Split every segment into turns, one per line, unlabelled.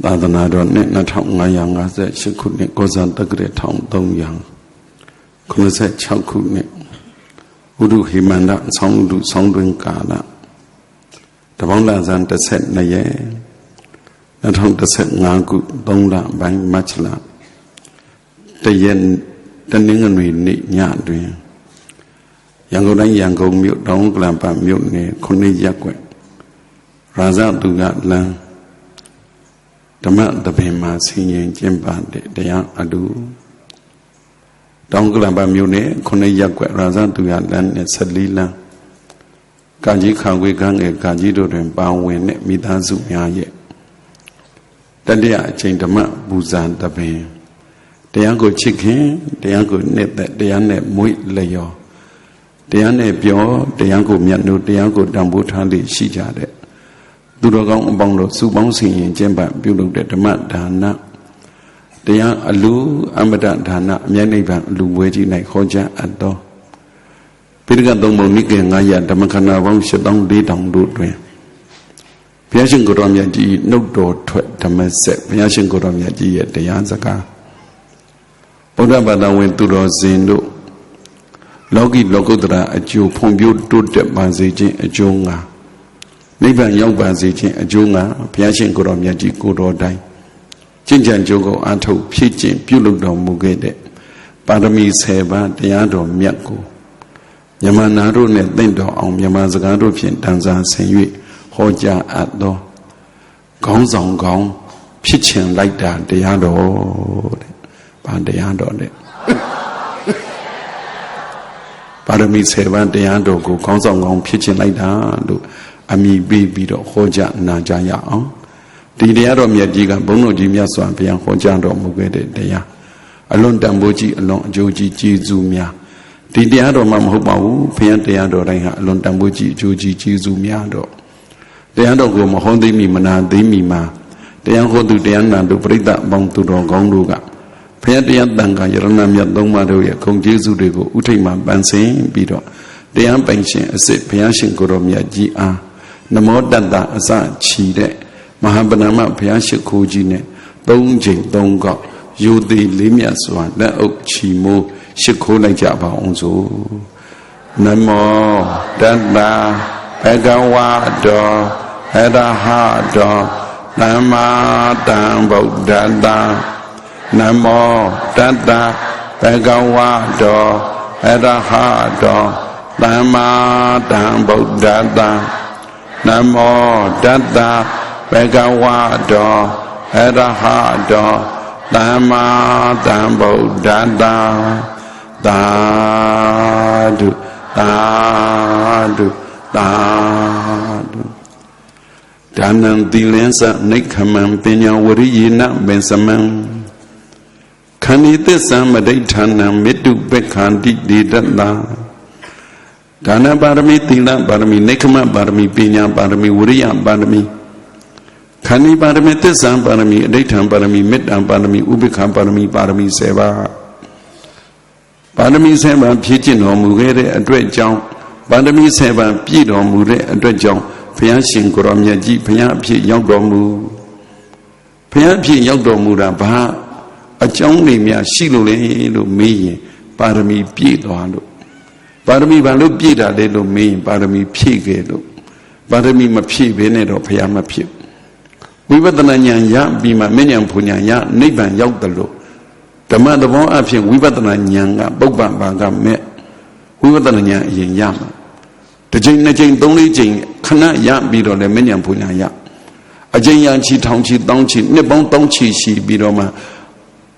သာသနာတော်နှစ်2558ခုနှစ်ကောဇန်တက္ကရာ1386ခုနှစ်ဥဒုဟိမန္တဆောင်းဥဒုဆောင်းတွင်ကာလတပေါင်းလဇန်12ရက်2015ခု3လပိုင်းမတ်လတရက်တနင်္ဂနွေနေ့ညတွင်ရန်ကုန်တိုင်းရန်ကုန်မြို့တောင်ကလန်ပတ်မြို့နယ်9ရပ်ကွက်ရာဇသူကလမ်းဓမ္မတပင်မှာဆင်ရင်ကျင့်ပတဲ့တရားအတူတောင်ကလန်ပတ်မြို့နယ်9ရပ်ကွက်ရာဇသူကလမ်းနဲ့14လမ်းကံကြီးခံခွေကံငယ်ကံကြီးတို့တွင်ပါဝင်တဲ့မိသားစုများရဲ့တတိယအချိန်ဓမ္မပူဇာတပင်တရားကိုချစ်ခင်တရားကိုနှစ်သက်တရားနဲ့မွေးလျော်တရားနဲ့ပြောတရားကိုမြတ်လို့တရားကိုတန်ဖိုးထားလိရှိကြတဲ့သူတော်ကောင်းအပေါင်းတို့စုပေါင်းဆင်ရင်ကျင့်ပပြုလုပ်တဲ့ဓမ္မဒါနတရားအလူအမတဒါနအမြဲနိဗ္ဗာန်အလူဝဲကြီး၌ဟောကြားအပ်သောပိဋကသုံးပုံနိကေ900ဓမ္မခန္ဓာပေါင်း7400တို့တွင်ဘုရားရှင်ကိုယ်တော်မြတ်ကြီးနှုတ်တော်ထွက်ဓမ္မစက်ဘုရားရှင်ကိုယ်တော်မြတ်ကြီးရဲ့တရားစကားဗုဒ္ဓဘာသာဝင်သူတော်စင်တို့လောကီလောကုတ္တရာအကျိုးဖွံ့ဖြိုးတိုးတက်ပါစေခြင်းအကျိုးငါနိဗ္ဗာန်ရောက်ပါစေခြင်းအကျိုးငါဘုရားရှင်ကိုယ်တော်မြတ်ကြီးကိုယ်တော်တိုင်ကျင့်ကြံကြိုးကိုအားထုတ်ဖြည့်ကျင့်ပြုလုပ်တော်မူခဲ့တဲ့ပါရမီ10ပါးတရားတော်မြတ်ကိုမြန်မာနာတို့နဲ့သင့်တော်အောင်မြန်မာစကားတို့ဖြင့်တန်ဆာဆင်၍ဟောကြားအပ်သောခေါင်းဆောင်ကောင်းဖြစ်ခြင်းလိုက်တာတရားတော်တဲ့။ဘာတရားတော်တဲ့ပါရမီ10ပါးတရားတော်ကိုခေါင်းဆောင်ကောင်းဖြစ်ခြင်းလိုက်တာလို့အမိပေးပြီးတော့ဟောကြားနာကြားရအောင်ဒီတရားတော်မြတ်ကြီးကဘုန်းတော်ကြီးမြတ်စွာဘုရားဟောကြားတော်မူခဲ့တဲ့တရားအလွန်တန်ဖိုးကြီးအလွန်အကျိုးကြီးကျေးဇူးများဒီတရားတော်မှမဟုတ်ပါဘူးဘုရားတရားတော်တိုင်းဟာအလွန်တန်ဖိုးကြီးအကျိုးကြီးကျေးဇူးများတော့တရားတော်ကိုမဟောသိမိမနာသိမိမှာတရားဟောသူတရားနာသူပြိဿအပေါင်းသူတော်ကောင်းတို့ကဘုရားတရားတန်ခါယရဏမြတ်သုံးပါးတို့ရဲ့ဂုဏ်ကျေးဇူးတွေကိုဥထိတ်မှပန်းစင်ပြီးတော့တရားပိုင်ရှင်အစစ်ဘုရားရှင်ကိုယ်တော်မြတ်ကြီးအားနမောတတ္တအစချီတဲ့မဟာပဏာမဘုရားရှိခိုးကြီးနဲ့3ချိန်3ခေါက်ယူသည်လေးမြတ်စွာလက်အုပ်ချီမိုးရှိခိုးလိုက်ကြပါအောင်စို့နမောတတ္တဘဂဝါတောအရဟတောသမ္မာသမ္ဗုဒ္ဓတ္တနမောတတ္တဘဂဝါတောအရဟတောသမ္မာသမ္ဗုဒ္ဓတ္တနမောတတ္တဘဂဝါတောအရဟတောသမ္မာသမ္ဗုဒ္ဓတ္တသာဓုသာဓုသာဓုဒါနံသီလင်းစနိခမံပညာဝရိယေနပင်စမံခဏိသစ္ဆံမဒိဋ္ဌာနံမေတ္တုပက္ခန္တိဒေတ္တဒါနပါရမီသီလပါရမီနိခမပါရမီပညာပါရမီဝရိယပါရမီခဏိပါရမီသစ္ဆံပါရမီအဋ္ဌံပါရမီမေတ္တံပါရမီဥပိ္ပခပါရမီပါရမီ7ပါးပါရမီ7ပါးဖြည့်ကျင့်တော်မူခဲ့တဲ့အတွက်ကြောင့်ပါရမီ7ပါးပြည့်တော်မူတဲ့အတွက်ကြောင့်ဘုရားရှင်ကိုယ်တော်မြတ်ကြီးဘုရားအဖြစ်ရောက်တော်မူဘုရားအဖြစ်ရောက်တော်မူတာဘာအကြောင်းတွေများရှိလို့လေလို့မေးရင်ပါရမီပြည့်သွားလို့ပါရမီဘာလို့ပြည့်တာလဲလို့မေးရင်ပါရမီဖြည့်ခဲ့လို့ပါရမီမဖြည့်ဘဲနဲ့တော့ဘုရားမဖြစ်ဝိပဿနာဉာဏ်ရပြီးမှမဉ္ဇဉ်ဘုံဉာဏ်ရနိဗ္ဗာန်ရောက်တယ်လို့ဓမ္မသဘောအဖြစ်ဝိပဿနာဉာဏ်ကပုပ္ပဘာကမဲ့ဝိပဿနာဉာဏ်အရင်ရမှာတစ်ချိန်နှစ်ချိန်သုံးလေးချိန်ခဏရပြီးတော့လည်းမဉ္ဇဉ်ဘုံဉာဏ်ရအချိန်ရချီထောင်ချီတောင်းချီနှစ်ပေါင်းတောင်းချီရှိပြီးတော့မှ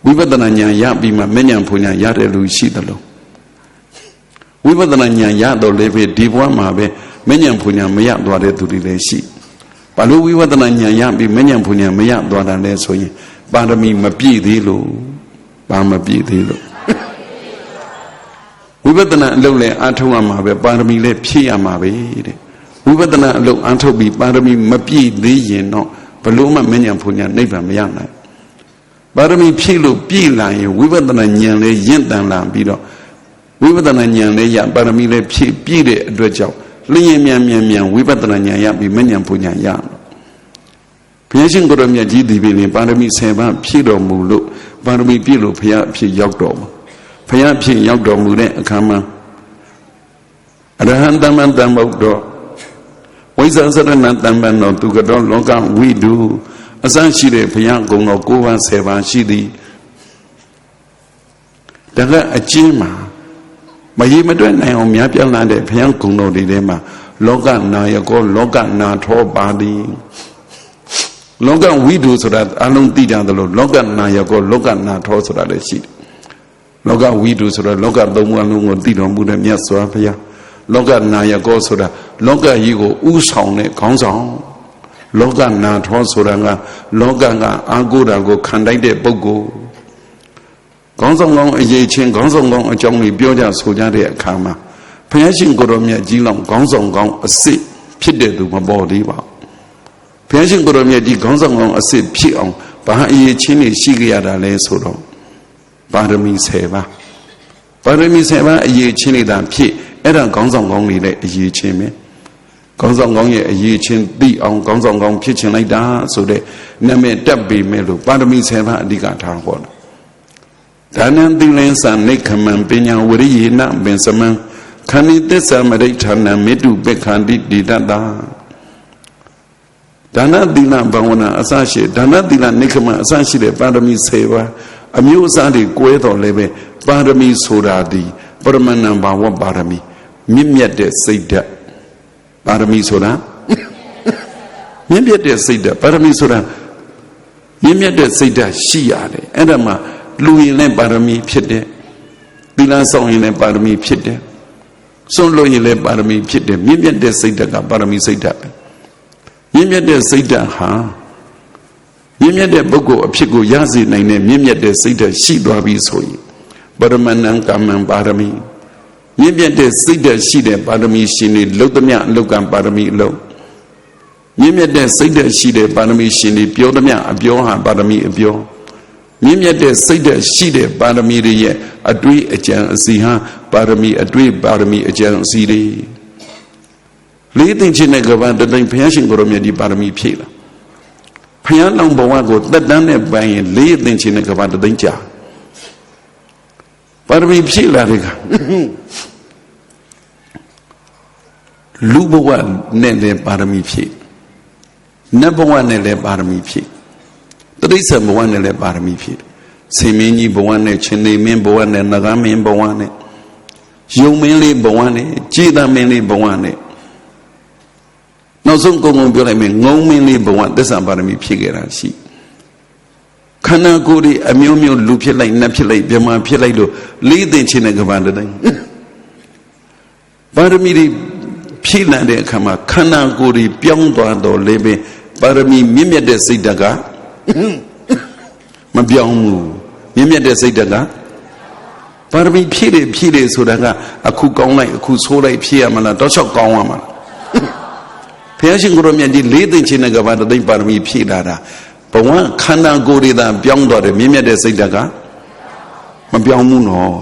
ဝိပဿနာဉာဏ်ရပြီးမှမဉ္ဇဉ်ဘုံဉာဏ်ရတယ်လို့ရှိတယ်လို့ဝိပဿနာဉာဏ်ရတော့လည်းပဲဒီဘဝမှာပဲမဉ္ဇဉ်ဘုံဉာဏ်မရသွားတဲ့သူတွေလည်းရှိဘာလို့ဝိပဿနာဉာဏ်ရပြီးမဉ္ဇဉ်ဘုံဉာဏ်မရသွားတာလဲဆိုရင်ပါရမီမပြည့်သေးလို့ဘာမပြည့်သေးလို့ဝိပဿနာအလုပ်လည်းအားထုတ်ရမှာပဲပါရမီလည်းဖြည့်ရမှာပဲတဲ့ဝိပဿနာအလုပ်အားထုတ်ပြီးပါရမီမပြည့်သေးရင်တော့ဘလို့မှမဉ္ဇဉ်ဘုံဉာဏ်နိဗ္ဗာန်မရနိုင်ပါရမီဖြည့်လို့ပြည့်လာရင်ဝိပဿနာဉာဏ်လည်းရင့်တန်လာပြီးတော့ဝိပဿနာဉာဏ်လည်းရပါရမီလည်းဖြည့်ပြည့်တဲ့အတွက်ကြောင့်လျင်မြန်ဝိပဿနာဉာဏ်ရပြီးမဉ္ဇဉ်ဘုံဉာဏ်ရဘ ဘုရားရှင်ကိုရောမြတ်ကြီးဒီပင်ပါရမီ7ပါးဖြည့်တော်မူလို့ပါရမီပြည့်လို့ဘုရားအဖြစ်ရောက်တော်မူဘုရားအဖြစ်ရောက်တော်မူတဲ့အခါမှာအရဟံတမန်တမုတ်တော်ဝိဇ္ဇာစရဏတမန်တော်သူကတော့လောကဝိတုအစရှိတဲ့ဘုရားကုံတော်9ပါး10ပါးရှိသည်ဒါကအကျဉ်းမှာမရေမတွက်နိုင်အောင်များပြားလာတဲ့ဘုရားကုံတော်တွေထဲမှာလောကနာယကောလောကနာထောပါသည်လောကဝိတုဆိုတာအလုံးသိကြသလိုလောကနာယကောလောကနာထောဆိုတာလည်းရှိတယ်လောကဝိတုဆိုတာလောကသုံးပါးလုံးကိုသိတော်မူတဲ့မြတ်စွာဘုရားလောကနာယကောဆိုတာလောကကြီးကိုဥဆောင်တဲ့ခေါင်းဆောင်လောကနာထောဆိုတာကလောကကအာကိုတာကိုခံတိုက်တဲ့ပုဂ္ဂိုလ်ခေါင်းဆောင်ကောင်းအရေးချင်းခေါင်းဆောင်ကောင်းအကြောင်းတွေပြောကြဆိုကြတဲ့အခါမှာဘုရားရှင်ကိုရောမြတ်ကြီးလောင်ခေါင်းဆောင်ကောင်းအစစ်ဖြစ်တဲ့သူမပေါ်သေးပါဘူးဘုရားရှင်ကိုရောမြတ်ကြီးခေါင်းဆောင်ကောင်းအစစ်ဖြစ်အောင်ဘာအရေးချင်းတွေရှိကြရတာလဲဆိုတော့ပါရမီ10ပါးပါရမီ10ပါးအရေးချင်းတွေသာဖြစ်အဲ့ဒါခေါင်းဆောင်ကောင်းတွေလည်းအရေးချင်းပဲခေါင်းဆောင်ကောင်းရဲ့အရေးချင်းသိအောင်ခေါင်းဆောင်ကောင်းဖြစ်ချင်လိုက်တာဆိုတဲ့နာမည်တက်ပေမဲ့လို့ပါရမီ10ပါးအဓိကထားဟောတာဒါနံသီလင်္စနိခမံပညာဝရိယေနပင်စမံခန္ဒီသစ္စာမရိဋ္ဌာနံမေတုပက္ခန္တိတိတ္တာဒါနသီလဘာဝနာအစရှိဒါနသီလနိခမံအစရှိတဲ့ပါရမီ10ပါးအမျိုးအစားတွေကွဲတော်လည်းပဲပါရမီဆိုတာဒီပရမဏံဘာဝပါရမီမြင့်မြတ်တဲ့စိတ်ဓာတ်ပါရမီဆိုတာမြင့်မြတ်တဲ့စိတ်ဓာတ်ပါရမီဆိုတာမြင့်မြတ်တဲ့စိတ်ဓာတ်ရှိရတယ်အဲ့ဒါမှလူရင်လည်းပါရမီဖြစ်တယ်သီလဆောင်ရင်လည်းပါရမီဖြစ်တယ်စွန့်လို့ရင်လည်းပါရမီဖြစ်တယ်မြင့်မြတ်တဲ့စိတ်ဓာတ်ကပါရမီစိတ်ဓာတ်မြင့်မြတ်တဲ့စိတ်ဓာတ်ဟာမြင့်မြတ်တဲ့ပုဂ္ဂိုလ်အဖြစ်ကိုရစေနိုင်တဲ့မြင့်မြတ်တဲ့စိတ်ဓာတ်ရှိသွားပြီဆိုရင်ပရမဏံကမ္မံပါရမီမြင့်မြတ်တဲ့စိတ်ဓာတ်ရှိတဲ့ပါရမီရှင်တွေလုတ်သမျှအလုတ်ကံပါရမီအလုတ်မြင့်မြတ်တဲ့စိတ်ဓာတ်ရှိတဲ့ပါရမီရှင်တွေပြောသမျှအပြောဟာပါရမီအပြောမြင့်မြတ်တဲ့စိတ်ဓာတ်ရှိတဲ့ပါရမီတွေရဲ့အတွေ့အကြံအစီဟာပါရမီအတွေ့ပါရမီအကြံအစီတွေလေးသိချင်းတဲ့ကဘာတတိုင်းဘုရားရှင်ကိုရောမြတ်ဒီပါရမီဖြည့်လာဘုရားလောင်ဘဝကိုတက်တန်းနဲ့ပိုင်ရင်လေးသိချင်းတဲ့ကဘာတတိုင်းကြာပါရမီဖြည့်လာတဲ့ကလူဘဝနဲ့လည်းပါရမီဖြည့်နတ်ဘဝနဲ့လည်းပါရမီဖြည့်တရိစ္ဆာန်ဘဝနဲ့လည်းပါရမီဖြစ်စေမင်းကြီးဘဝနဲ့ရှင်နေမင်းဘဝနဲ့နဂါမင်းဘဝနဲ့ယုံမင်းလေးဘဝနဲ့ကြေတမင်းလေးဘဝနဲ့နောက်ဆုံးကုံကုံပြောလိုက်မယ်ငုံမင်းလေးဘဝသစ္စာပါရမီဖြစ်ခဲ့တာရှိခန္ဓာကိုယ်တွေအမျိုးမျိုးလူဖြစ်လိုက်နတ်ဖြစ်လိုက်မြမဖြစ်လိုက်လို့လေးသိချင်းတဲ့ကဘာတိုင်းပါရမီတွေဖြည့်လာတဲ့အခါမှာခန္ဓာကိုယ်တွေပြောင်းသွားတော့လည်းပဲပါရမီမြင့်မြတ်တဲ့စိတ်ဓာတ်ကမပြောင်းဘူးမြင့်မြတ်တဲ့စိတ်ဓာတ်ကပါရမီဖြည့်တယ်ဆိုတာကအခုကောင်းလိုက်အခုဆိုးလိုက်ဖြည့်ရမလားတောက်လျှောက်ကောင်းရမှာလားဘုရားရှင်ကိုရောမြတ်ကြီးလေးသိချင်းတဲ့ကဘာတသိပါရမီဖြည့်လာတာဘဝခန္ဓာကိုယ်တွေသာပြောင်းသွားတယ်မြင့်မြတ်တဲ့စိတ်ဓာတ်ကမပြောင်းဘူးနော်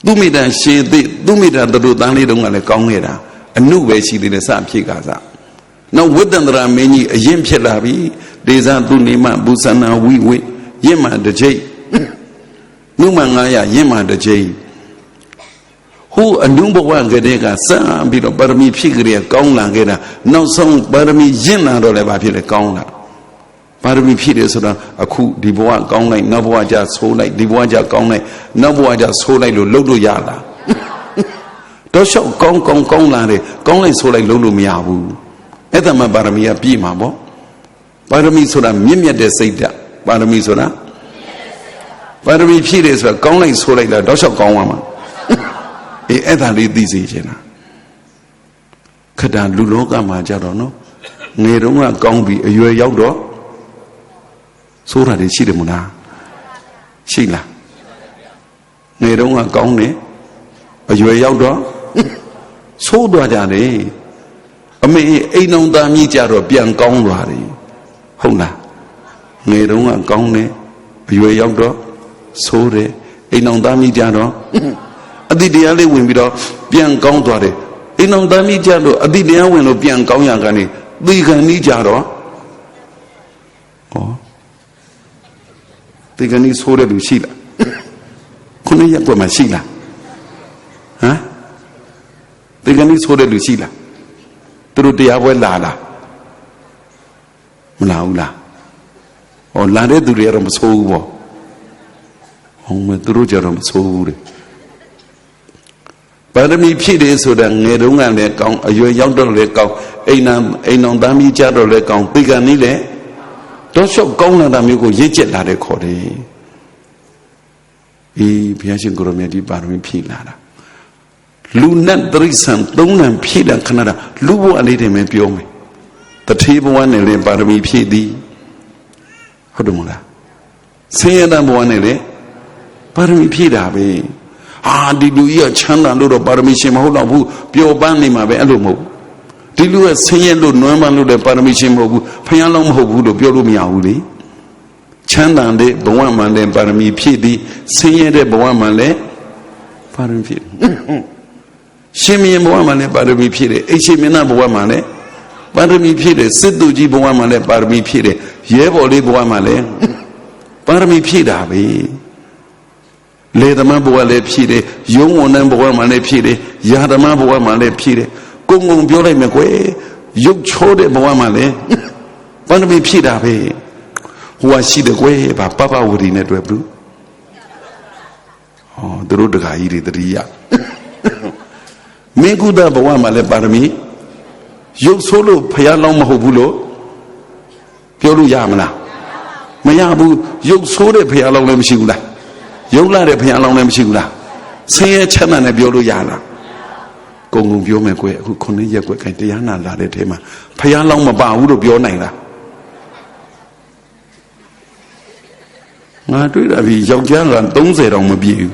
သူမိတ္တရှည်သိသူမိတ္တတို့တန်းလေးတုန်းကလည်းကောင်းခဲ့တာအနုပဲရှိသေးတယ်စဖြည့်ကစားနောက်ဝိတ္တန္တရာမင်းကြီးအရင်ဖြစ်လာပြီဒေဇာသူနေမဘူဇနာဝိဝိရင့်မှတကြိတ်နုမ900ရင့်မှတကြိတ်ဟိုအနုဘဝကတည်းကစပြီးတော့ပါရမီဖြည့်ကြရကောင်းလာခဲ့တာနောက်ဆုံးပါရမီရင့်လာတော့လည်းဘာဖြစ်လဲကောင်းလာပါရမီဖြည့်တယ်ဆိုတော့အခုဒီဘဝကောင်းလိုက်နောက်ဘဝကျဆိုးလိုက်ဒီဘဝကျကောင်းလိုက်နောက်ဘဝကျဆိုးလိုက်လို့လှုပ်လို့ရလားတော့လျှောက်ကောင်းလာတယ်ကောင်းလိုက်ဆိုးလိုက်လှုပ်လို့မရဘူးအဲ့ဒါမှပါရမီကပြည့်မှာပေါ့ပါရမီဆိုတာမြင့်မြတ်တဲ့စိတ်ဓာတ်ပါရမီဆိုတာပါရမီဖြည့်တယ်ဆိုတာကောင်းလိုက်ဆိုးလိုက်တာတော့လျှောက်ကောင်းသွားမှာအေးအဲ့ဒါလေးသိစေချင်တာခဏလူလောကမှာကြတော့နော်ငယ်တုန်းကကောင်းပြီးအရွယ်ရောက်တော့ဆိုးတာတွေရှိတယ်မလားရှိလားငယ်တုန်းကကောင်းတယ်အရွယ်ရောက်တော့ဆိုးသွားကြတယ်အမေအိမ်အောင်သားမြည်ကြတော့ပြန်ကောင်းသွားတယ်ဟုတ်လားငယ်တုန်းကကောင်းတယ်အရွယ်ရောက်တော့ဆိုးတယ်အိမ်အောင်သားမြည်ကြတော့အတိတရားလေးဝင်ပြီးတော့ပြန်ကောင်းသွားတယ်အိမ်အောင်သားမြည်ကြတော့အတိတရားဝင်လို့ပြန်ကောင်းရကနေသေခံနေကြတော့ တေကနီဆိုးတဲ့လူရှိလားခုနှစ်ရက်ကွက်မှာရှိလားဟမ်တေကနီဆိုးတဲ့လူရှိလားသူတို့တရားပွဲလာလားမလာဘူးလားလာတဲ့သူတွေကတော့မဆိုးဘူးပေါ့ဟုတ်မယ်သူတို့ကြတော့မဆိုးဘူးလေပါရမီဖြည့်တယ်ဆိုတာငယ်တုန်းကလည်းကောင်းအရွယ်ရောက်တော့လည်းကောင်းအိမ်အောင်သားမီးကြတော့လည်းကောင်းပေကံနည်းလည်းတော့ရှော့ကောင်းလာတာမျိုးကိုရစ်ကျက်လာတဲ့ခေါ်တယ်ဘုရားရှင်ကိုရမြတ်ဒီပါရမီဖြည့်လာတာလူနဲ့တရိစ္ဆာန်သုံးနံဖြည့်တဲ့ခဏတာလူဘဝလေးတွေပဲပြောမယ်တထေးဘဝနဲ့လည်းပါရမီဖြည့်သည်ဟုတ်တယ်မလားဆင်းရဲတဲ့ဘဝနဲ့လည်းပါရမီဖြည့်တာပဲဒီလူကြီးကချမ်းသာလို့တော့ပါရမီရှင်မဟုတ်တော့ဘူးပျော်ပန်းနေမှာပဲအဲ့လိုမဟုတ်ဒီလူကဆင်းရဲလို့နွမ်းပန်းလို့လည်းပါရမီရှင်မဟုတ်ဘူးဖယားလုံးမဟုတ်ဘူးလို့ပြောလို့မရဘူးလေချမ်းသာတဲ့ဘဝမှာလည်းပါရမီဖြည့်သည်ဆင်းရဲတဲ့ဘဝမှာလည်းပါရမီဖြည့်ရှင်မင်းဘဝမှာလည်းပါရမီဖြည့်တယ်အိရှင်မင်းဘဝမှာလည်းပါရမီဖြည့်တယ်စစ်သူကြီးဘဝမှာလည်းပါရမီဖြည့်တယ်ရဲဘော်လေးဘဝမှာလည်းပါရမီဖြည့်တာပဲလေသမဘဝလည်းဖြည့်တယ်ယုံဝန်တဲ့ဘဝမှာလည်းဖြည့်တယ်ယာသမဘဝမှာလည်းဖြည့်တယ်ကုံပြောလိုက်မယ်ကွယ်ရုပ်ချောတဲ့ဘဝမှာလည်းပါရမီဖြည့်တာပဲဟိုကရှိတယ်ကွယ်ဗာပပဝရီနဲ့တွေ့ဘူးသူတို့တခါကြီးတွေတတိယမင်းကုသဘဝမှာလည်းပါရမီရုပ်ဆိုးလို့ဖျားလောင်းမဟုတ်ဘူးလို့ပြောလို့ရမလားမရဘူးရုပ်ဆိုးတဲ့ဖျားလောင်းလည်းမရှိဘူးလားရုပ်လာတဲ့ဖျားလောင်းလည်းမရှိဘူးလားဆင်းရဲချမ်းသာနဲ့ပြောလို့ရလားကုံပြောမယ်ကွယ်အခုခုနှစ်ရက်ကွယ်ခိုင်တရားနာလာတဲ့ထဲမှာဖျားလောင်းမပါဘူးလို့ပြောနိုင်လားငါတွေ့တာပြီယောက်ျားက30တောင်မပြည့်ဘူး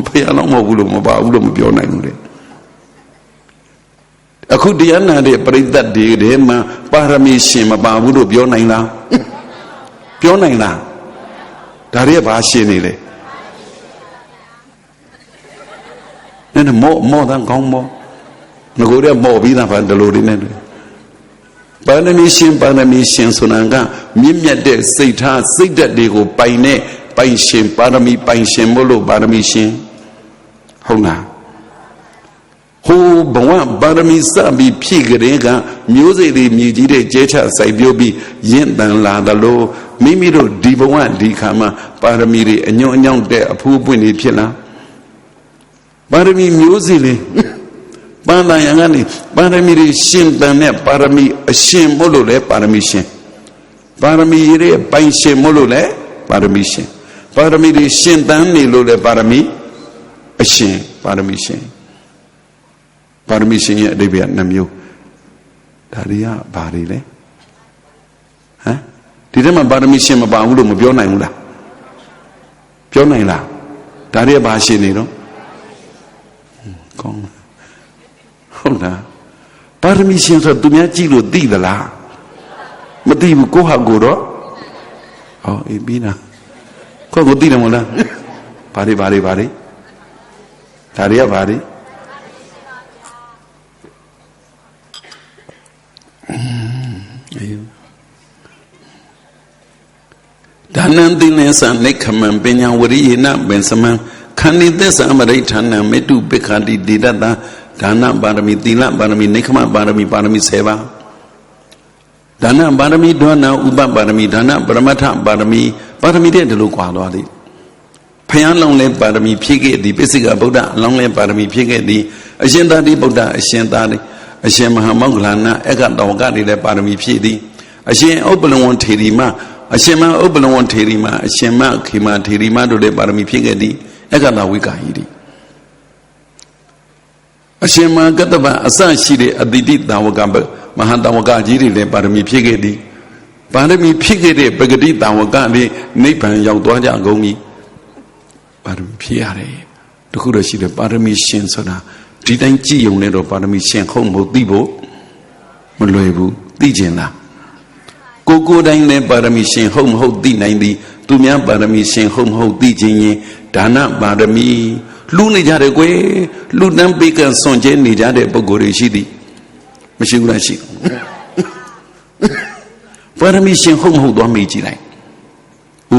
ဖျားလောင်းမဟုတ်ဘူးလို့မပါဘူးလို့မပြောနိုင်ဘူးလေအခုတရားနာတဲ့ပရိသတ်တွေထဲမှာပါရမီရှင်မပါဘူးလို့ပြောနိုင်လားပြောနိုင်လားဒါတွေကဘာရှင်နေလဲနဲ့မောတန်းကောင်းမောငကိုတဲ့မောပြီးသားဘာဒလိုတွေနဲ့ပါရမီရှင်ဆိုတာကမြင့်မြတ်တဲ့စိတ်ထားစိတ်ဓာတ်တွေကိုပိုင်တဲ့ပိုင်ရှင်ပါရမီပိုင်ရှင်မို့လို့ပါရမီရှင်ဟုတ်လားဟိုဘဝပါရမီစပြီးဖြည့်ကြတဲ့ကမျိုးစေ့တွေမြည်ကြီးတဲ့ကျဲချစိုက်ပျိုးပြီးရင့်တန်လာသလိုမိမိတို့ဒီဘဝဒီခါမှာပါရမီတွေအညွန့်အညောင်းတဲ့အဖူးပွင့်တွေဖြစ်လာပါရမီမျိုးစေ့လေးပန်းတန်ရံကနေပါရမီတွေရှင်တန်တဲ့ပါရမီအရှင်မို့လို့လဲပါရမီရှင်ပါရမီရဲ့ပိုင်ရှင်မို့လို့လဲပါရမီရှင်ပါရမီတွေရှင်တန်နေလို့လဲပါရမီအရှင်ပါရမီရှင်ပါရမီရှင်ရဲ့အဓိပ္ပာယ်နှမျိုးဒါတွေကဘာတွေလဲဟမ်ဒီထဲမှာပါရမီရှင်မပါဘူးလို့မပြောနိုင်ဘူးလားပြောနိုင်လားဒါတွေကဘာရှင်နေတော့ကောင်းဟုတ်လားပါရမီရှင်ဆိုသူများကြည့်လို့သိသလားမသိဘူးကိုဟာကိုတော့ဟောအေးပြီးနာကိုသိတယ်မဟုတ်လားဘာတွေဒါတွေကဘာတွေဒါနံသီလသံနိခမံပညာဝရိယေနပင်စမံခန္ဒီသစ္စာမရိဋ္ဌာနံမေတုပိခာတိဒေတတံဒါနပါရမီသီလပါရမီနိခမပါရမီပါရမီ7ပါးဒါနပါရမီဒွဏဥပပါရမီဒါနပရမတ္ထပါရမီတဲ့ဒီလိုကွာသွားသည်ဖယားလောင်းလဲပါရမီဖြည့်ခဲ့သည်ပိစိကဗုဒ္ဓအလောင်းလဲပါရမီဖြည့်ခဲ့သည်အရှင်သာတိဗုဒ္ဓအရှင်သာတိအရှင်မဟာမောဂလနာအက္ခတောကတွေလည်းပါရမီဖြည့်သည်အရှင်ဥပ္ပလဝံထေရီမအရှင်မဥပ္ပလဝံထေရီမအရှင်မခေမထေရီမတို့လည်းပါရမီဖြည့်ခဲ့သည်အက္ခတဝိကာယီတိအရှင်မကတ္တဗအစရှိတဲ့အတိတိတာဝကမဟာတာဝကကြီးတွေလည်းပါရမီဖြည့်ခဲ့သည်ပါရမီဖြည့်ခဲ့တဲ့ပဂတိတာဝကတွေနိဗ္ဗာန်ရောက်သွားကြကုန်ပြီပါရမီဖြည့်ရတယ်တခုတော့ရှိတယ်ပါရမီရှင်ဆိုတာဒီတိုင်းကြည်ုံနဲ့တော့ပါရမီရှင်ဟုတ်မဟုတ်သိဖို့မလွယ်ဘူးသိကျင်လားကိုတိုင်းလည်းပါရမီရှင်ဟုတ်မဟုတ်သိနိုင်သည်သူများပါရမီရှင်ဟုတ်မဟုတ်သိခြင်းရင်ဒါနပါရမီလူနေကြတယ်ကွယ်လူတန်းပေးကစွန့်ကျဲနေကြတဲ့ပုဂ္ဂိုလ်တွေရှိသည်မရှိဘူးလားရှိဟ ပါရမီရှင်ဟုတ်မဟုတ်သွားမေးကြည့်လိုက်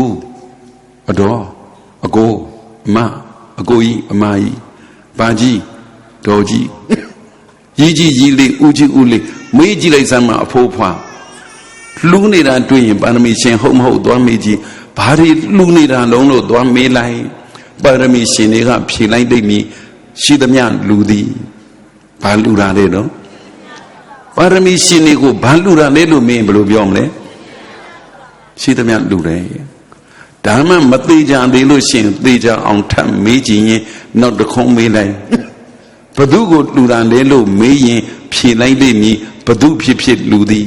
ဦးအတော်အကိုအမအကိုကြီးအမကြီးဘာကြီးတော်ကြီးကြီးကြီးကြီးလေးဦးကြီးဦးလေးမေးကြည့်လိုက်စမ်းမအဖိုးဖွာလှူနေတာတွေ့ရင်ပါရမီရှင်ဟုတ်မဟုတ်သွားမေးကြည့်ဘာတွေလှူနေတာလုံးလို့သွားမေးလိုက်ပါရမီရှင်တွေကဖြေလိုက်သိမည်ရှိသမျှလူသည်ဘာလှူတာလဲတော့ပါရမီရှင်တွေကိုဘာလှူတာလဲလို့မင်းဘယ်လိုပြောမလဲရှိသမျှလှူတယ်ဒါမှမသေးကြသေးလို့ရှင်သေကြအောင်ထပ်မေးကြည့်ရင်နောက်တစ်ခုံးမေးလိုက်ဘသူကိုလှူတာလဲလို့မေးရင်ဖြေလိုက်သိမည်ဘသူဖြစ်ဖြစ်လှူသည်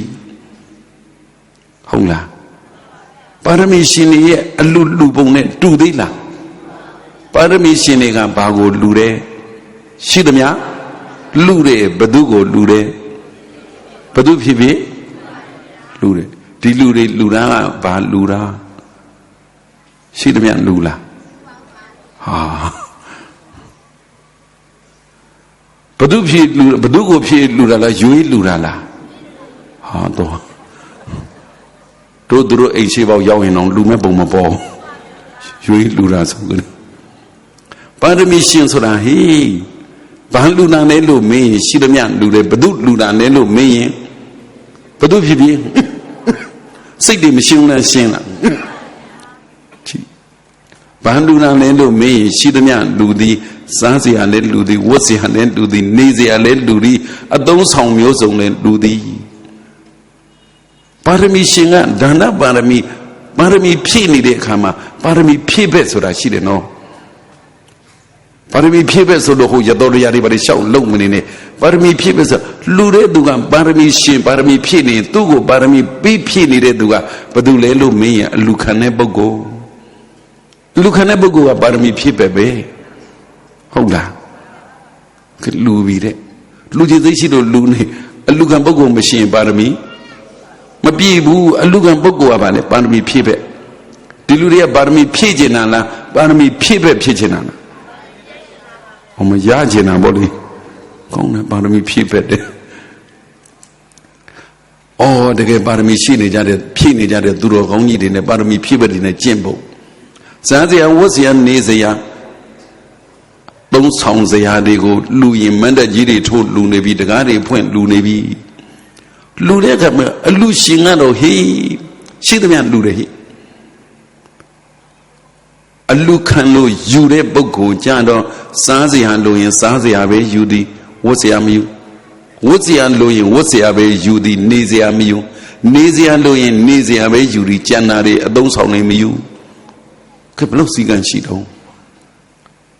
ဟုတ်လားပါရမီရှင်တွေရဲ့အလှလှူပုံနဲ့တူသေးလားပါရမီရှင်တွေကဘာကိုလှူတယ်ရှိသမျှလှူတယ်ဘသူကိုလှူတယ်ဘသူဖြစ်ဖြစ်လှူတယ်ဒီလူတွေလှူတာကဘာလှူတာရှိသမျှလှူလားဟာဘသူဖြစ်လှူဘသူကိုဖြစ်လှူတာလားရွေးလှူတာလားဟာတော့တို့အိမ်ရှိပေါက်ရောက်ရင်တော့လူမဲ့ပုံမပေါ်ရွေးလှူတာဆိုကြတယ်ပါရမီရှင်ဆိုတာဟေးဘာလှူတာလဲလို့မင်းရှိသမျှလှူတယ်ဘသူလှူတာလဲလို့မင်းရင်ဘသူဖြစ်ဖြစ်စိတ်တွေမရှင်းလားရှင်းလားဘာလှူတာလဲလို့မင်းရှိသမျှလူသည်စားเสียလဲလူသည်ဝတ်เสียလဲလူသည်နေเสียလဲလူသည်အသုံးဆောင်မျိုးစုံလဲလူသည်ပါရမီရှင်ကဒါနပါရမီဖြည့်နေတဲ့အခါမှာပါရမီဖြည့်ဘက်ဆိုတာရှိတယ်နော်ပါရမီဖြည့်ဘက်ဆိုတော့ဟိုရတော်တရားတွေဘာတွေရှောက်လုံမနေနဲ့ပါရမီဖြည့်ဘက်ဆိုလူတဲ့သူကပါရမီရှင်ပါရမီဖြည့်နေသူ့ကိုပါရမီပြီးဖြည့်နေတဲ့သူကဘယ်သူလဲလို့မင်းရအလူခံတဲ့ပုဂ္ဂိုလ်လူခံတဲ့ပုဂ္ဂိုလ်ကပါရမီဖြည့်ဘက်ပဲဟုတ်လားလူပြီးတဲ့လူကြီးသိရှိလို့လူနေအလူခံပုဂ္ဂိုလ်မရှင်ပါရမီမပြည့်ဘူးအလူခံပုဂ္ဂိုလ်ကပါလေပါရမီဖြည့်ဘက်ဒီလူတွေကပါရမီဖြည့်ကျင်တာလားပါရမီဖြည့်ဘက်ဖြည့်ကျင်တာလားဟောမရကျင်တာဗောလေကောင်းတယ်ပါရမီဖြည့်ဘက်တယ်အော်တကယ်ပါရမီရှိနေကြတဲ့ဖြည့်နေကြတဲ့သူတော်ကောင်းကြီးတွေနဲ့ပါရမီဖြည့်ဘက်တွေနဲ့ကျင့်ဖို့စားစရာဝတ်စရာနေစရာသုံးဆောင်စရာတွေကိုလူရင်မန္တကြီးတွေထိုးလူနေပြီတကားတွေဖွင့်လူနေပြီလူတဲ့အခါမှာအလူရှင်ကတော့ဟေးရှိသမျှလူတယ်ဟေးအလူခံလို့ယူတဲ့ပုဂ္ဂိုလ်ကြတော့စားစရာလိုရင်စားစရာပဲယူသည်ဝတ်စရာမယူဝတ်စရာလိုရင်ဝတ်စရာပဲယူသည်နေစရာမယူနေစရာလိုရင်နေစရာပဲယူသည်ကြံတာတွေအသုံးဆောင်နေမယူကဘလို့စီကံရှိတော့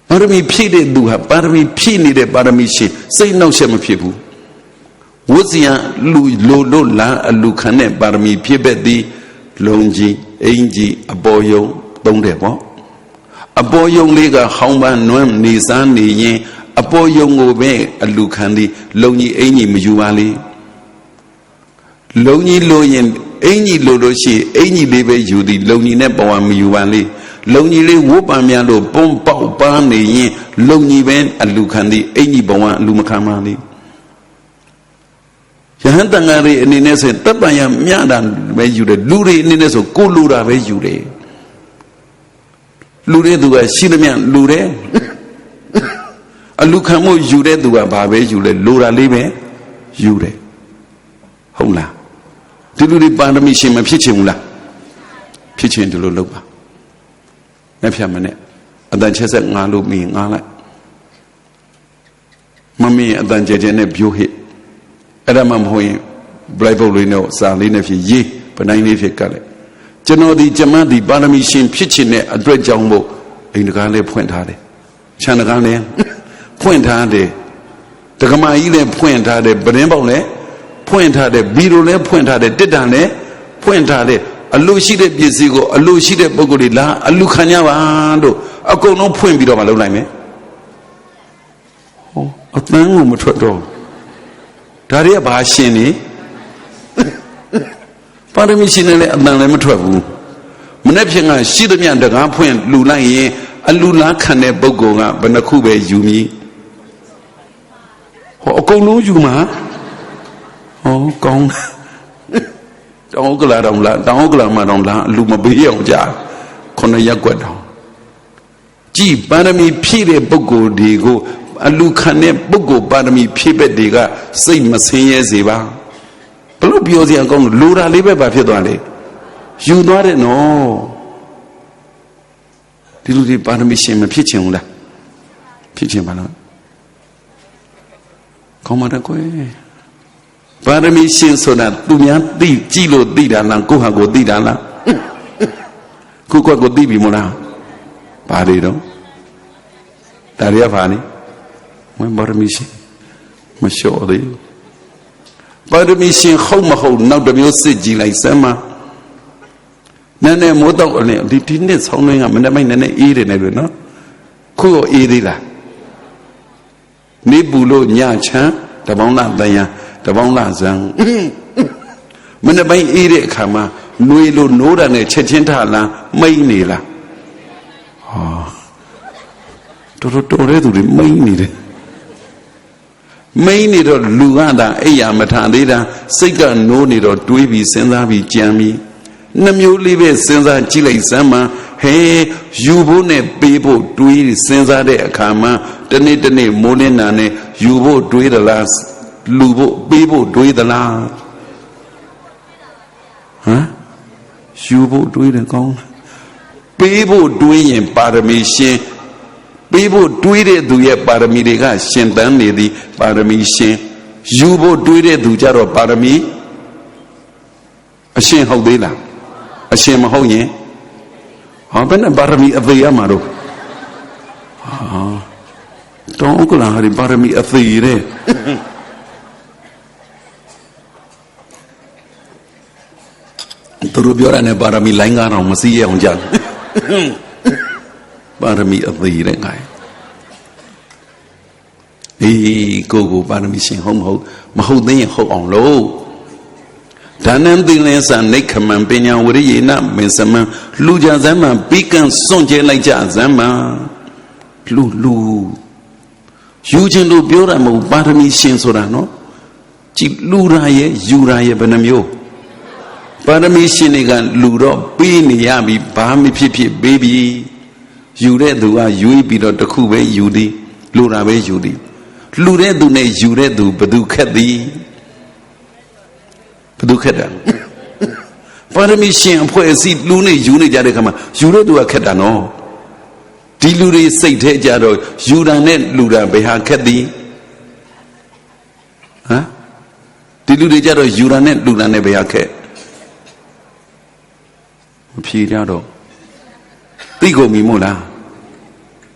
ပါရမီဖြည့်တဲ့သူဟာပါရမီဖြည့်နေတဲ့ပါရမီရှင်စိတ်နှောက်ယှက်မဖြစ်ဘူးဝတ်စရာလူလိုလို့လားအလူခံတဲ့ပါရမီဖြည့်ဘက်သည်လုံကြီးအင်ကြီးအပေါ်ယုံသုံးတယ်ပေါ့အပေါ်ယုံလေးကဟောင်းပန်းနွမ်းနေစားနေရင်အပေါ်ယုံကိုပဲအလူခံသည်လုံကြီးအင်ကြီးမယူပါလေလုံကြီးလိုရင်အင်ကြီးလိုလို့ရှိအင်ကြီးလေးပဲယူသည်လုံကြီးနဲ့ပေါ်ဝမယူပါလေလုံကြီးလေးဝတ်ပံများလို့ပုံပေါက်ပန်းနေရင်လုံကြီးပဲအလူခံသည်အင်ကြီးပေါ်ဝအလူမခံပါလေယဟန်တန်ဃာတွေအနေနဲ့ဆိုတပ်ပံရမြတာပဲယူတယ်လူတွေအနေနဲ့ဆိုကိုလူတာပဲယူတယ်လူတဲ့သူကရှိသမျှလူတယ်အလူခံမှုယူတဲ့သူကဘာပဲယူလဲလူတာလေးပဲယူတယ်ဟုတ်လားဒီလူတွေပါရမီရှင်မဖြစ်ချင်ဘူးလားဖြစ်ချင်တယ်လို့လုပ်ပါနဲ့ဖြတ်မနဲ့အတန်ချက်ဆက်ငါလို့မင်းငါလိုက်မမင်းအတန်ကျဲကျဲနဲ့ပြိုးဟစ်အဲ့ဒါမှမဟုတ်ရင်ဘလိုက်ပုတ်လေးနဲ့စာလေးနဲ့ဖြစ်ရေးပတိုင်းလေးဖြစ်ကတ်လိုက်ကျွန်တော်ဒီကျမဒီပါရမီရှင်ဖြစ်ခြင်းနဲ့အတွက်ကြောင့်မို့အိမ်တကားလေးဖွင့်ထားတယ်ခြံတကားလေးဖွင့်ထားတယ်တက္ကမကြီးလည်းဖွင့်ထားတယ်ပတင်းပေါက်လည်းဖွင့်ထားတယ်ဘီရိုလည်းဖွင့်ထားတယ်တစ်တန်လည်းဖွင့်ထားတယ်အလိုရှိတဲ့ပစ္စည်းကိုအလိုရှိတဲ့ပုဂ္ဂိုလ်တွေလာအလူခံကြပါတို့အကုန်လုံးဖွင့်ပြီးတော့မှလုပ်လိုက်မယ်ဟောအတန်းကိုမထွက်တော့ဒါတွေကဘာရှင်နေပါရမီရှင်နဲ့လည်းအတန်လည်းမထွက်ဘူးမနေ့ဖြင့်ကရှိသမျှတကားဖွင့်လူလိုက်ရင်အလူလားခံတဲ့ပုဂ္ဂိုလ်ကဘယ်နှခုပဲယူမည်ဟောအကုန်လုံးယူမှာဟောကောင်း တောင်ဥက္ကလာတောင်လားတောင်ဥက္ကလာမှာတောင်လားလူမပေးအောင်ကြာ9 ရက်ကွက်တောင်ကြည်ပါရမီဖြည့်တဲ့ပုဂ္ဂိုလ်တွေကိုအလူခံတဲ့ပုဂ္ဂိုလ်ပါရမီဖြည့်ဘက်တွေကစိတ်မဆင်းရဲစေပါဘလို့ပြောစရာကောင်းလို့လိုတာလေးပဲပါဖြစ်သွားလေယူသွားတယ်နော်ဒီလူတွေပါရမီရှင်မဖြစ်ချင်ဘူးလားဖြစ်ချင်ပါလားကောင်းပါတော့ကွယ်ပါရမီရှင်ဆိုတာသူများသိကြည့်လို့သိတာလားကိုယ့်ဟာကိုသိတာလားကိုယ့်ကိုသိပြီမို့လားဘာတွေတော့ဒါရီရပါနေဝင်ပါရမီရှင်မလျှော့သေးဘူးပါရမီရှင်ဟုတ်မဟုတ်နောက်တစ်မျိုးစစ်ကြည့်လိုက်စမ်းမနည်းနည်းမိုးတော့လည်းဒီနှစ်ဆောင်းတွင်းကမနေ့မိုက်နည်းနည်းအေးတယ်နဲ့လို့နော်ခုရောအေးသေးလားနေပူလို့ညချမ်းတပေါင်းလားတန်ရတပေါင်းလားဇံမနေ့ပိုင်းအေးတဲ့အခါမှာနှွေလို့နိုးတာနဲ့ချက်ချင်းထလားမိတ်နေလားတော်တဲ့သူတွေမိတ်နေတယ်မိန်နေတော့လူကသာအိယာမထသေးတာစိတ်ကနိုးနေတော့တွေးပြီးစဉ်းစားပြီးကြံပြီးနှမျိုးလေးပဲစဉ်းစားကြည့်လိုက်စမ်းမှာဟဲယူဖို့နဲ့ပေးဖို့တွေးစဉ်းစားတဲ့အခါမှာတနေ့မိုးလင်းတာနဲ့ယူဖို့တွေးသလားလူဖို့ပေးဖို့တွေးသလားဟမ်ယူဖို့တွေးတယ်ကောင်းပေးဖို့တွေးရင်ပါရမီရှင်ပေးဖို့တွေးတဲ့သူရဲ့ပါရမီတွေကရှင်သန်နေသည်ပါရမီရှင်ယူဖို့တွေးတဲ့သူကြတော့ပါရမီအရှင်ဟုတ်သေးလားအရှင်မဟုတ်ရင်ဟောဘယ်နဲ့ပါရမီအသေးရမှာတော့တောင်းဥက္ကလာဟာဒီပါရမီအသေးတဲ့သူတို့ပြောရတဲ့ပါရမီလိုင်းကားတော့မစည်းရအောင်ကြပါရမီအသေးတဲ့ငါကိုပါရမီရှင်ဟုတ်မဟုတ်သေးရင်ဟုတ်အောင်လို့ဒါနံသီလင်းစာနိခမံပညာဝရိယေနမင်စမံလူကြစမ်းမှပြီးကန်းစွန့်ကျဲလိုက်ကြစမ်းမှလူယူခြင်းလို့ပြောတာမဟုတ်ပါရမီရှင်ဆိုတာနော်ကြည်လူရာရဲ့ယူရာရဲ့ဘယ်နှမျိုးပါရမီရှင်တွေကလူတော့ပြီးနေရပြီဘာမှဖြစ်ပေးပြီယူတဲ့သူကယူပြီးတော့တခုပဲယူသည်လူတာပဲယူသည်လူတဲ့သူနဲ့ယူတဲ့သူဘယ်သူခက်သည်ဘယ်သူခက်တာပါရမီရှင်အဖွဲ့အစည်းလူနဲ့ယူနေကြတဲ့ခါမှာယူတဲ့သူကခက်တာနော်ဒီလူတွေစိတ်ထဲကြတော့ယူတာနဲ့လူတာဘယ်ဟာခက်သည်ဟမ်ဒီလူတွေကြတော့ယူတာနဲ့လူတာနဲ့ဘယ်ဟာခက်မဖြေကြတော့သိကုန်ပြီမို့လား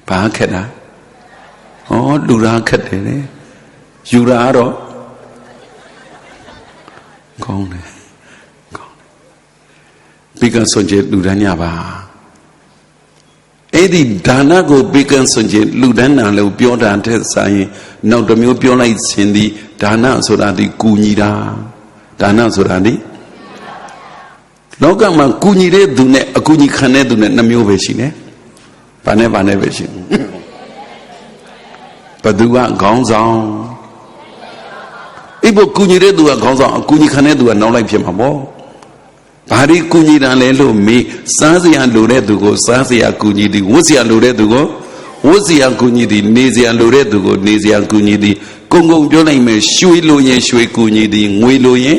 ဘာခက်တာဩလူတာခက်တယ်လေယူတာကတော့ကောင်းတယ်ပြီးကစွန့်ကြလူတန်းညပါအဲ့ဒီဒါနကိုပြီးကစွန့်ကြလူတန်းနာလို့ပြောတာတဲ့ဆိုင်နောက်တစ်မျိုးပြောလိုက်ခြင်းဒီဒါနဆိုတာဒီကူညီတာဒါနဆိုတာဒီလောကမှာကူညီတဲ့သူနဲ့အကူညီခံတဲ့သူနဲ့နှမျိုးပဲရှိတယ်ဘာနဲ့ပဲရှိဘသူကခေါင်းဆောင်အိပ်ဖို့ကူညီတဲ့သူကခေါင်းဆောင်အကူညီခံတဲ့သူကနောက်လိုက်ဖြစ်မှာပေါ့ဘာဒီကူညီတာလဲလို့မေးစားစရာလိုတဲ့သူကိုစားစရာကူညီသည်ဝတ်စရာလိုတဲ့သူကိုဝတ်စရာကူညီသည်နေစရာလိုတဲ့သူကိုနေစရာကူညီသည်ကုန်ပြောလိုက်မယ်ရွှေလိုရင်ရွှေကူညီသည်ငွေလိုရင်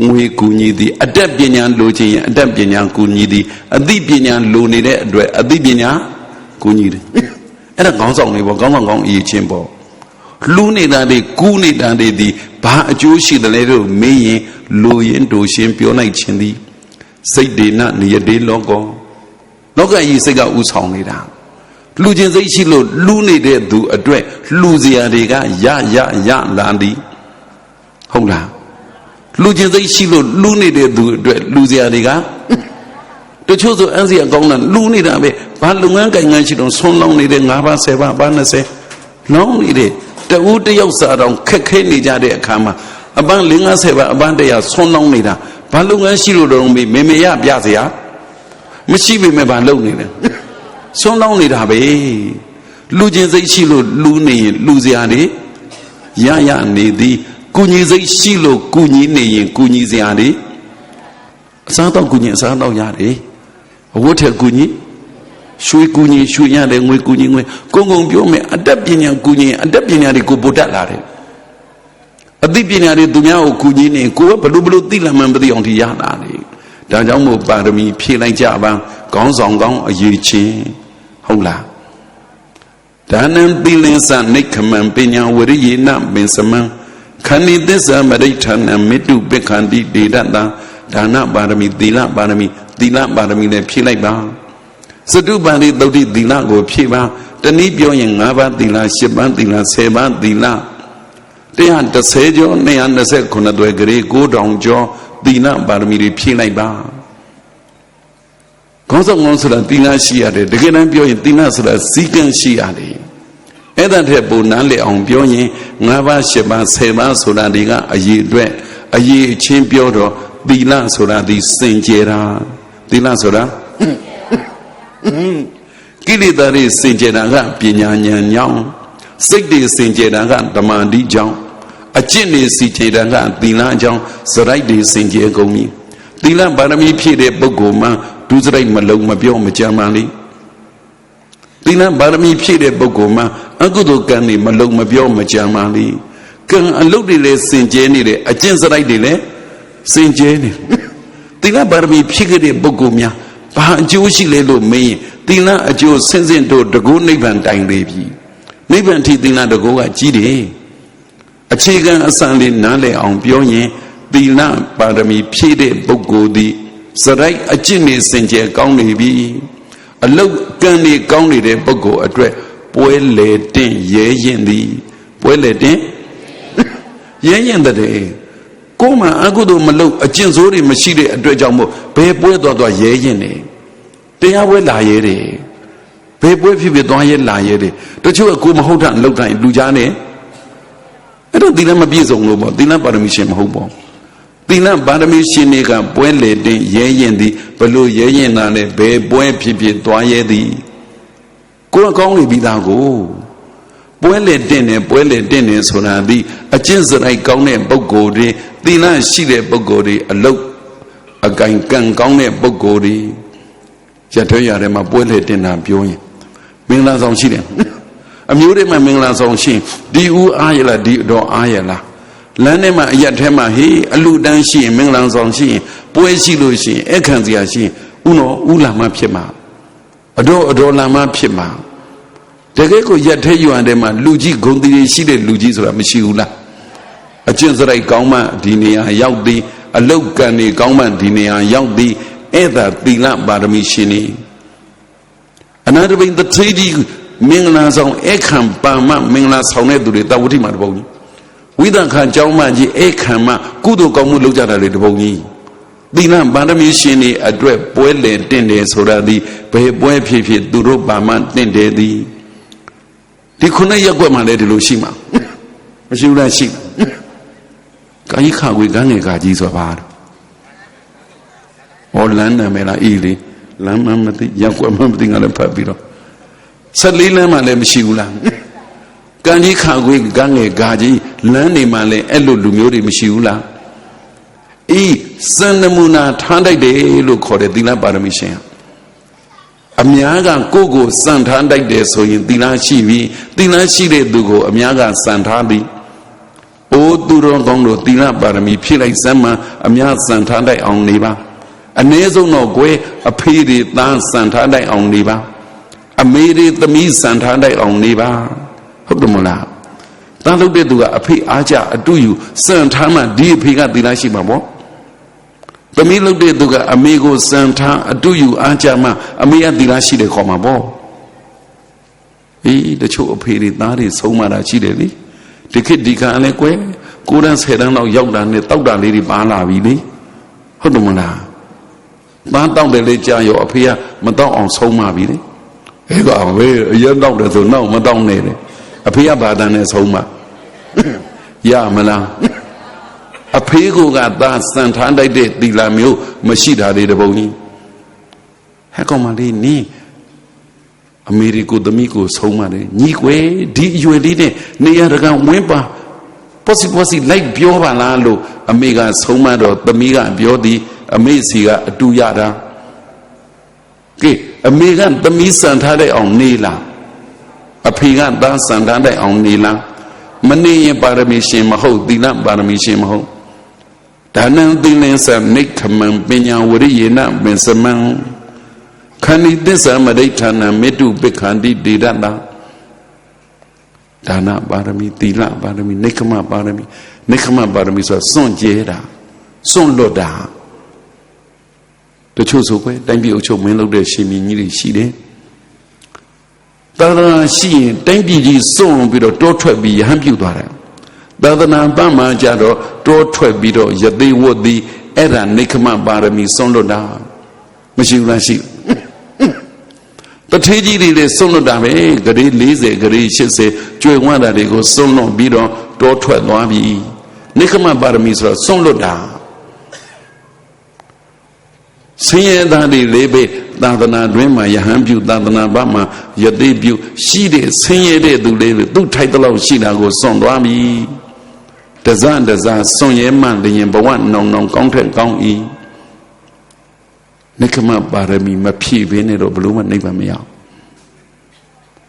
ငွေကူညီသည်အတတ်ပညာလိုချင်ရင်အတတ်ပညာကူညီသည်အသိပညာလိုနေတဲ့အတွက်အသိပညာကူညီတယ်အဲ့ဒါခေါင်းဆောင်တွေပေါ့ခေါင်းဆောင်ကောင်းအရေးချင်းပေါ့လူနေတာတွေကူးနေတာတွေဒီဘာအကျိုးရှိတယ်လဲလို့မေးရင်လူရင်တို့ရှင်ပြောလိုက်ခြင်းသည်စိတ်ဒေနနိယတေလောကကြီးစိတ်ကဥဆောင်နေတာလူချင်းစိတ်ရှိလို့လူနေတဲ့သူအတွက်လူစရာတွေကရလာသည်ဟုတ်လားလူချင်းစိတ်ရှိလို့လူနေတဲ့သူအတွက်လူစရာတွေကတချို့ဆိုအန်းစီအကောင်းတာလူနေတာပဲဘာလုပ်ငန်းကိုင်ငန်းရှိတော့ဆွန်းလောင်းနေတဲ့9ပါး10ပါးပါ20လောင်းနေတဲ့တူတယောက်စာတောင်ခက်ခဲနေကြတဲ့အခါမှာအပန်း50ပါးအပန်း100ဆွန်းလောင်းနေတာဘာလုပ်ငန်းရှိလို့တော့မေရပြစရာမရှိပေမဲ့ဘာလုပ်နေလဲဆွန်းလောင်းနေတာပဲလူချင်းစိတ်ရှိလို့လူနေရင်လူစရာတွေရနေသည်ကုညီစိတ်ရှိလို့ကုညီနေရင်ကုညီစရာတွေ စားတော့ကုညီစားတော့ရတယ်အဝတ်ထက်ကုညီရွှေကုညီရွှေရတယ်ငွေကုညီငွေကုန်းပြောမယ်အတတ်ပညာကုညီအတတ်ပညာတွေကိုပို့တတ်လာတယ်အသိပညာတွေသူများကိုကုညီနေကိုယ်ကဘလို့သိလာမှမသိအောင်ဒီရတာလေဒါကြောင့်မို့ပါရမီဖြည့်လိုက်ကြပါခေါင်းဆောင်ကောင်းအရေးချင်းဟုတ်လားဒါနံပိလင်းစနိခမံပညာဝရိယေနပင်စမံခန္ဒီသစ္စာမရိဋ္ဌာနံမေတ္တုပိခန္တိဒေဒတ္တဒါနပါရမီသီလပါရမီလည်းဖြည့်လိုက်ပါစတုပန်ဒီသုတ်တိသီလကိုဖြည့်ပါတနည်းပြောရင်5ပါးသီလ10ပါးသီလ10ပါးသီလ130ကျော်229သွဲကလေး9000ကျော်သီလပါရမီတွေဖြည့်လိုက်ပါခေါင်းဆောင်ဆိုတာသီလရှိရတယ်တကယ်တမ်းပြောရင်သီလဆိုတာစည်းကမ်းရှိရတယ်အဲ့ဒါထက်ပိုနားလည်အောင်ပြောရင်5ပါး10ပါး10ပါးဆိုတာတွေကအရေးအတွက်အရေးအချင်းပြောတော့သီလဆိုတာဒီစင်ကြယ်တာသီလဆိုတာကိလေသာတွေစင်ကြယ်တာကပညာဉာဏ်ကြောင့်စိတ်တွေစင်ကြယ်တာကဓမ္မတိကြောင့်အကျင့်တွေစင်ကြယ်တာကသီလကြောင့်စရိုက်တွေစင်ကြယ်ကုန်ပြီသီလပါရမီဖြည့်တဲ့ပုဂ္ဂိုလ်မှာဒုစရိုက်မလုံးမပြောမကြမ်းပါလိသီလပါရမီဖြည့်တဲ့ပုဂ္ဂိုလ်မှာအကုသိုလ်ကံတွေမလုံးမပြောမကြမ်းပါလိကံအလုပ်တွေလည်းစင်ကြယ်နေတယ်အကျင့်စရိုက်တွေလည်းစင်ကြယ်နေသီလပါရမီဖြည့်ခဲ့တဲ့ပုဂ္ဂိုလ်များဘာအကျိုးရှိလဲလို့မေးရင်သီလအကျိုးဆင့်ဆင့်တို့တကုနိဗ္ဗာန်တိုင်လေပြီနိဗ္ဗာန်ထိသီလတကုကကြီးတယ်အခြေခံအစံလေးနားလည်အောင်ပြောရင်သီလပါရမီဖြည့်တဲ့ပုဂ္ဂိုလ်သည်စရိုက်အကျင့်နေစင်ကြယ်ကောင်းနေပြီအလုတ်ကံနေကောင်းနေတဲ့ပုဂ္ဂိုလ်အတွက်ပွဲလေတင့်ရဲရင်သည်ပွဲလေတင့်ရဲရင်တဲ့ကိုယ်မှအကုသိုလ်မလုပ်အကျင့်ဆိုးတွေမရှိတဲ့အတွက်ကြောင့်မို့ဘယ်ပွဲသွားရဲရင်နေတရားပွဲလာရဲတယ်ဘယ်ပွဲဖြစ်သွားရဲလာရဲတယ်တချို့ကကိုမဟုတ်တာလောက်တိုင်းလူကြားနေအဲ့တော့သီလမပြည့်စုံလို့ပေါ့သီလပါရမီရှင်မဟုတ်ပေါ့သီလပါရမီရှင်တွေကပွဲလေတင်ရဲရင်သည်ဘလို့ရဲရင်တာလဲဘယ်ပွဲဖြစ်သွားရဲသည်ကိုယ်ကောင်းနေပြီးသားကိုပွဲလေတင်တယ်ပွဲလေတင်တယ်ဆိုတာဒီအကျင့်စရိုက်ကောင်းတဲ့ပုဂ္ဂိုလ်တွေသီလရှိတဲ့ပုဂ္ဂိုလ်တွေအလုတ်အကင်ကံကောင်းတဲ့ပုဂ္ဂိုလ်တွေရထွေးရတယ်မှာပွဲလေတင်တာပြောရင်မင်္ဂလာဆောင်ရှိတယ်အမျိုးတွေမှာမင်္ဂလာဆောင်ရှိဒီဦးအားရလားဒီတော့အားရလားလမ်းထဲမှာအရက်ထဲမှာဟေးအလူတန်းရှိရင်မင်္ဂလာဆောင်ရှိရင်ပွဲရှိလို့ရှိရင်အခန့်စရာရှိရင်ဦးလာမှဖြစ်မှာအတော်လာမှဖြစ်မှာတကယ်ကိုရက်ထဲယူရတယ်မှာလူကြီးဂုံတီရှိတဲ့လူကြီးဆိုတာမရှိဘူးလားအကျင့်စရိုက်ကောင်းမှဒီနေရာရောက်သည်အလုတ်ကံတွေကောင်းမှဒီနေရာရောက်သည်အဲ့ဒါသီလပါရမီရှင်နေအနာတပိန်တထေးကြီးမင်္ဂလာဆောင်အခန့်ပါမမင်္ဂလာဆောင်တဲ့သူတွေတဝတိမှာတပုံကြီးဝိသခကျောင်းမကြီးအခန့်မှာကုသိုလ်ကောင်းမှုလုပ်ကြတာတွေတပုံကြီးသီလပါရမီရှင်နေအတွက်ပွဲလေတင့်တယ်ဆိုတာဒီဘယ်ပွဲဖြစ်သူတို့ပါမတင့်တယ်သည်ဒီခုနှစ်ရက်ွက်မှလည်းဒီလိုရှိမှာမရှိဘူးလားရှိကာကြီးခါကွေကန်းငယ်ကာကြီးဆိုပါတော့ဟောလမ်းနာမယ်လားအေးလေလမ်းမသိရက်ွက်မသိငါလည်းဖတ်ပြီးတော့14လမ်းမှလည်းမရှိဘူးလားကန်းကြီးခါကွေကန်းငယ်ကာကြီးလမ်းနေမှလည်းအဲ့လိုလူမျိုးတွေမရှိဘူးလားအေးစံနမူနာထားတိုက်တယ်လို့ခေါ်တယ်သီလပါရမီရှင်အများကကိုစံထားတိုက်တယ်ဆိုရင်သီလရှိပြီသီလရှိတဲ့သူကိုအများကစံထားပြီအိုးသူတော်ကောင်းတို့သီလပါရမီဖြည့်လိုက်စမ်းမှအများစံထားတိုက်အောင်နေပါအ ਨੇ ဆုံးတော့ကိုယ်အဖေတွေသားစံထားတိုက်အောင်နေပါအမေတွေသမီးစံထားတိုက်အောင်နေပါဟုတ်တယ်မလားသားလုပ်တဲ့သူကအဖေအားကြအတူယူစံထားမှဒီအဖေကသီလရှိမှာပေါ့သမီးလုပ်တဲ့သူကအမေကိုစံထားအတူယူအားကြမှအမေကသီလရှိတယ်ခေါ်မှာပေါ့အေးတချို့အဖေတွေသားတွေဆုံးမတာရှိတယ်လေဒီခေတ်ဒီခါလည်းကွယ်9တန်း10တန်းလောက်ရောက်တာနဲ့တောက်တာလေးတွေပါလာပြီလေဟုတ်တယ်မလားသားတောက်တယ်လေကြာရောအဖေကမတောက်အောင်ဆုံးမပြီလေအဲ့ကောင်ပဲအရင်တောက်တယ်ဆိုနောက်မတောက်နဲ့လေအဖေကဘာတန်းနဲ့ဆုံးမရမလားအဖေကသားစံထားတိုက်တဲ့သီလမျိုးမရှိတာတွေတပုံကြီးဟဲ့ကောင်မလေးနင်းအမေရိကိုသမီးကိုဆုံးမတယ်ညီကွယ်ဒီအရွယ်လေးနဲ့နေရတကဝင်းပါပေါ့စီလိုက်ပြောပါလားလို့အမေကဆုံးမတော့သမီးကပြောသည် အမေစီကအတူရတာကဲအမေကသမီးစံထားတဲ့အောင်နေလားအဖေကသားစံထားတဲ့အောင်နေလားမနေရင်ပါရမီရှင်မဟုတ်သီလပါရမီရှင်မဟုတ်ဒါနံသီလင်္စနိခမံပညာဝရိယေနပင်စမံခန္ဒီသစ္စာမဒိဋ္ဌာနမေတုပိခန္တိတေရတဒါနပါရမီသီလပါရမီနိခမပါရမီနိခမပါရမီဆိုစွန့်ကြဲတာစွန့်လွတ်တာတချို့ဆိုပဲတိုင်းပြည်အုပ်ချုပ်မင်းလုပ်တဲ့ရှင်မင်းကြီးတွေရှိတယ်သာသနာရှိရင်တိုင်းပြည်ကြီးစွန့်ပြီးတော့တောထွက်ပြီးရဟန်းပြုသွားတယ်သာသနာ့ဘာမှကြတော့တောထွက်ပြီးတော့ယသိဝတ်သည်အဲ့ဒါနိခမပါရမီစွန့်လွတ်တာမရှိဘူးလားရှိတထေးကြီးတွေလည်းစွန့်လွတ်တာပဲဂရေ40ဂရေ80ကျွေဝမ်းတာတွေကိုစွန့်လွတ်ပြီးတော့တောထွက်သွားပြီနိခမပါရမီဆိုတော့စွန့်လွတ်တာဆင်းရဲသားတွေလေးပဲသာသနာတွင်မှာယဟန်ပြုသာသနာ့ဘာမှာယသိပြုရှိတဲ့ဆင်းရဲတဲ့သူလေးသူထိုက်တဲ့လောက်ရှိတာကိုစွန့်သွားပြီတစံတစားစွန့်ရဲမှလျင်ဘဝနောင်နောင်ကောင်းထက်ကောင်း၏နိခမပါရမီမဖြည့်ဘဲနဲ့တော့ဘလို့မှနိဗ္ဗာန်မရ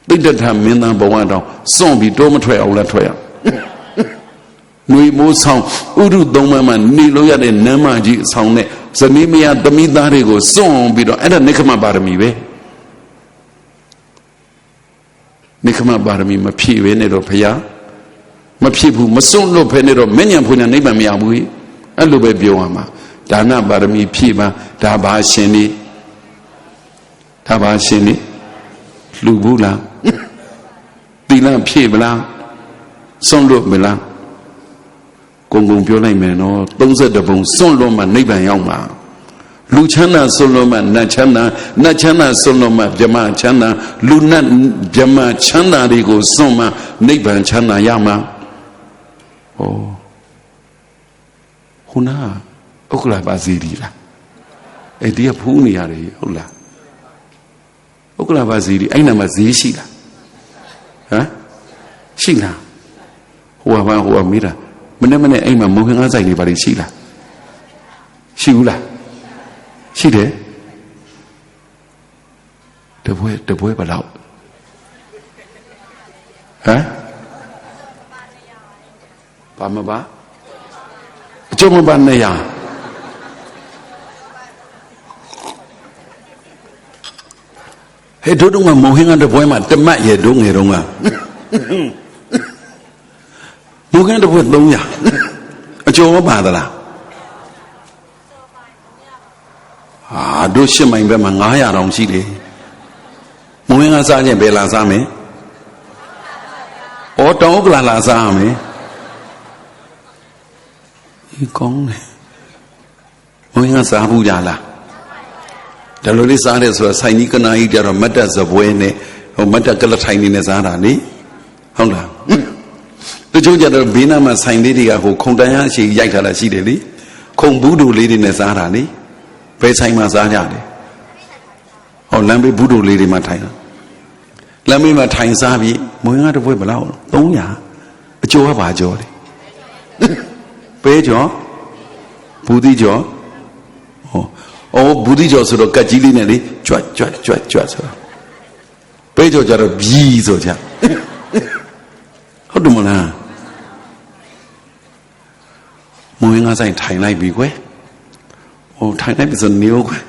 တိတ္တထမင်းသားဘဝတော့စွန့်ပြီးတိုးမထွက်အောင်လားထွက်ရနှွေမိုးဆောင်ဥရုသုံးပါးမှနေလို့ရတဲ့နမ်းမကြီးအဆောင်နဲ့ဇနီးမယားသမီးသားတွေကိုစွန့်ပြီးတော့အဲ့ဒါနိခမပါရမီပဲနိခမပါရမီမဖြည့်ဘဲနဲ့တော့ဖယားမဖြစ်ဘူးမစွန့်လွတ်ဖဲနဲ့တော့မဉ္ဇဉ်ဖွညာနိဗ္ဗာန်မရဘူးအဲ့လိုပဲပြောရမှာဒါနပါရမီဖြည့်ပါဒါဘာရှင်နေဒါဘာရှင်နေလူဘူးလားသီလဖြည့်မလားစွန့်လွတ်မလားကုံကုံပြောလိုက်မယ်နော်32ပုံစွန့်လွတ်မှနိဗ္ဗာန်ရောက်မှာလူချမ်းသာစွန့်လွတ်မှနတ်ချမ်းသာနတ်ချမ်းသာစွန့်လွတ်မှဗြဟ္မချမ်းသာလူနတ်ဗြဟ္မချမ်းသာတွေကိုစွန့်မှနိဗ္ဗာန်ချမ်းသာရမှာဟောခုနဥက္ကလာပါစီရီလားအဲ့ဒီကဖူးနေရတယ်ဟုတ်လားဥက္ကလာပါစီရီအဲ့နာမှာဈေးရှိလားဟမ်ရှိလားဟိုကမေးတာမနေ့အိမ်မှာမုံဟင်းကားဆိုင်တွေပါလိရှိလားရှိဘူးလားရှိတယ်တပွဲဘယ်လောက်ဟမ်ဘာမပါအကျုံးမပါနေရဟဲ့တို့တော့မုံဟင်းကားတပွဲမှာတမတ်ရဲ့တို့ငယ်တော့ကမုံဟင်းတပွဲ300အကျုံးမပါသလားတို့ရှစ်မိုင်ဘက်မှာ900တောင်ရှိတယ်မုံဟင်းကားစားခြင်းဘယ်လာစားမယ်ဩတောင်ဥက္ကလာစားရမယ်ဒီကောင်းတယ်မုံဟင်းကားစားဘူးကြလားဒါလိုလေးစားတယ်ဆိုတော့ဆိုင်ကြီးကနာကြီးကြတော့မတ်တက်စပွဲနဲ့ဟိုမတ်တက်ကလထိုင်နေနဲ့စားတာလေဟုတ်လားတချို့ကြတော့ဘေးနားမှာဆိုင်လေးတွေကဟိုခုံတန်းရအရှိရိုက်ထားတာရှိတယ်လေခုံဘူးတို့လေးတွေနဲ့စားတာလေဘယ်ဆိုင်မှာစားကြတယ်ဟောလမ်းဘေးဘူးတို့လေးတွေမှာထိုင်တာလမ်းဘေးမှာထိုင်စားပြီးမွေးငါတစ်ပွဲဘယ်လောက်300အကျော်ကပါကျော်တယ်ပဲကျော်ဘူးသီးကျော်ဘူးသီးကျော်ဆိုတော့ကတ်ကြီးလေးနဲ့လေကြွတ်ဆိုတာပဲကျော်ကြတော့ဘီးဆိုကြဟုတ်တယ်မလားမွေးငါဆိုင်ထိုင်လိုက်ပြီကွယ်ထိုင်လိုက်ပြီဆိုနေဦးကွယ်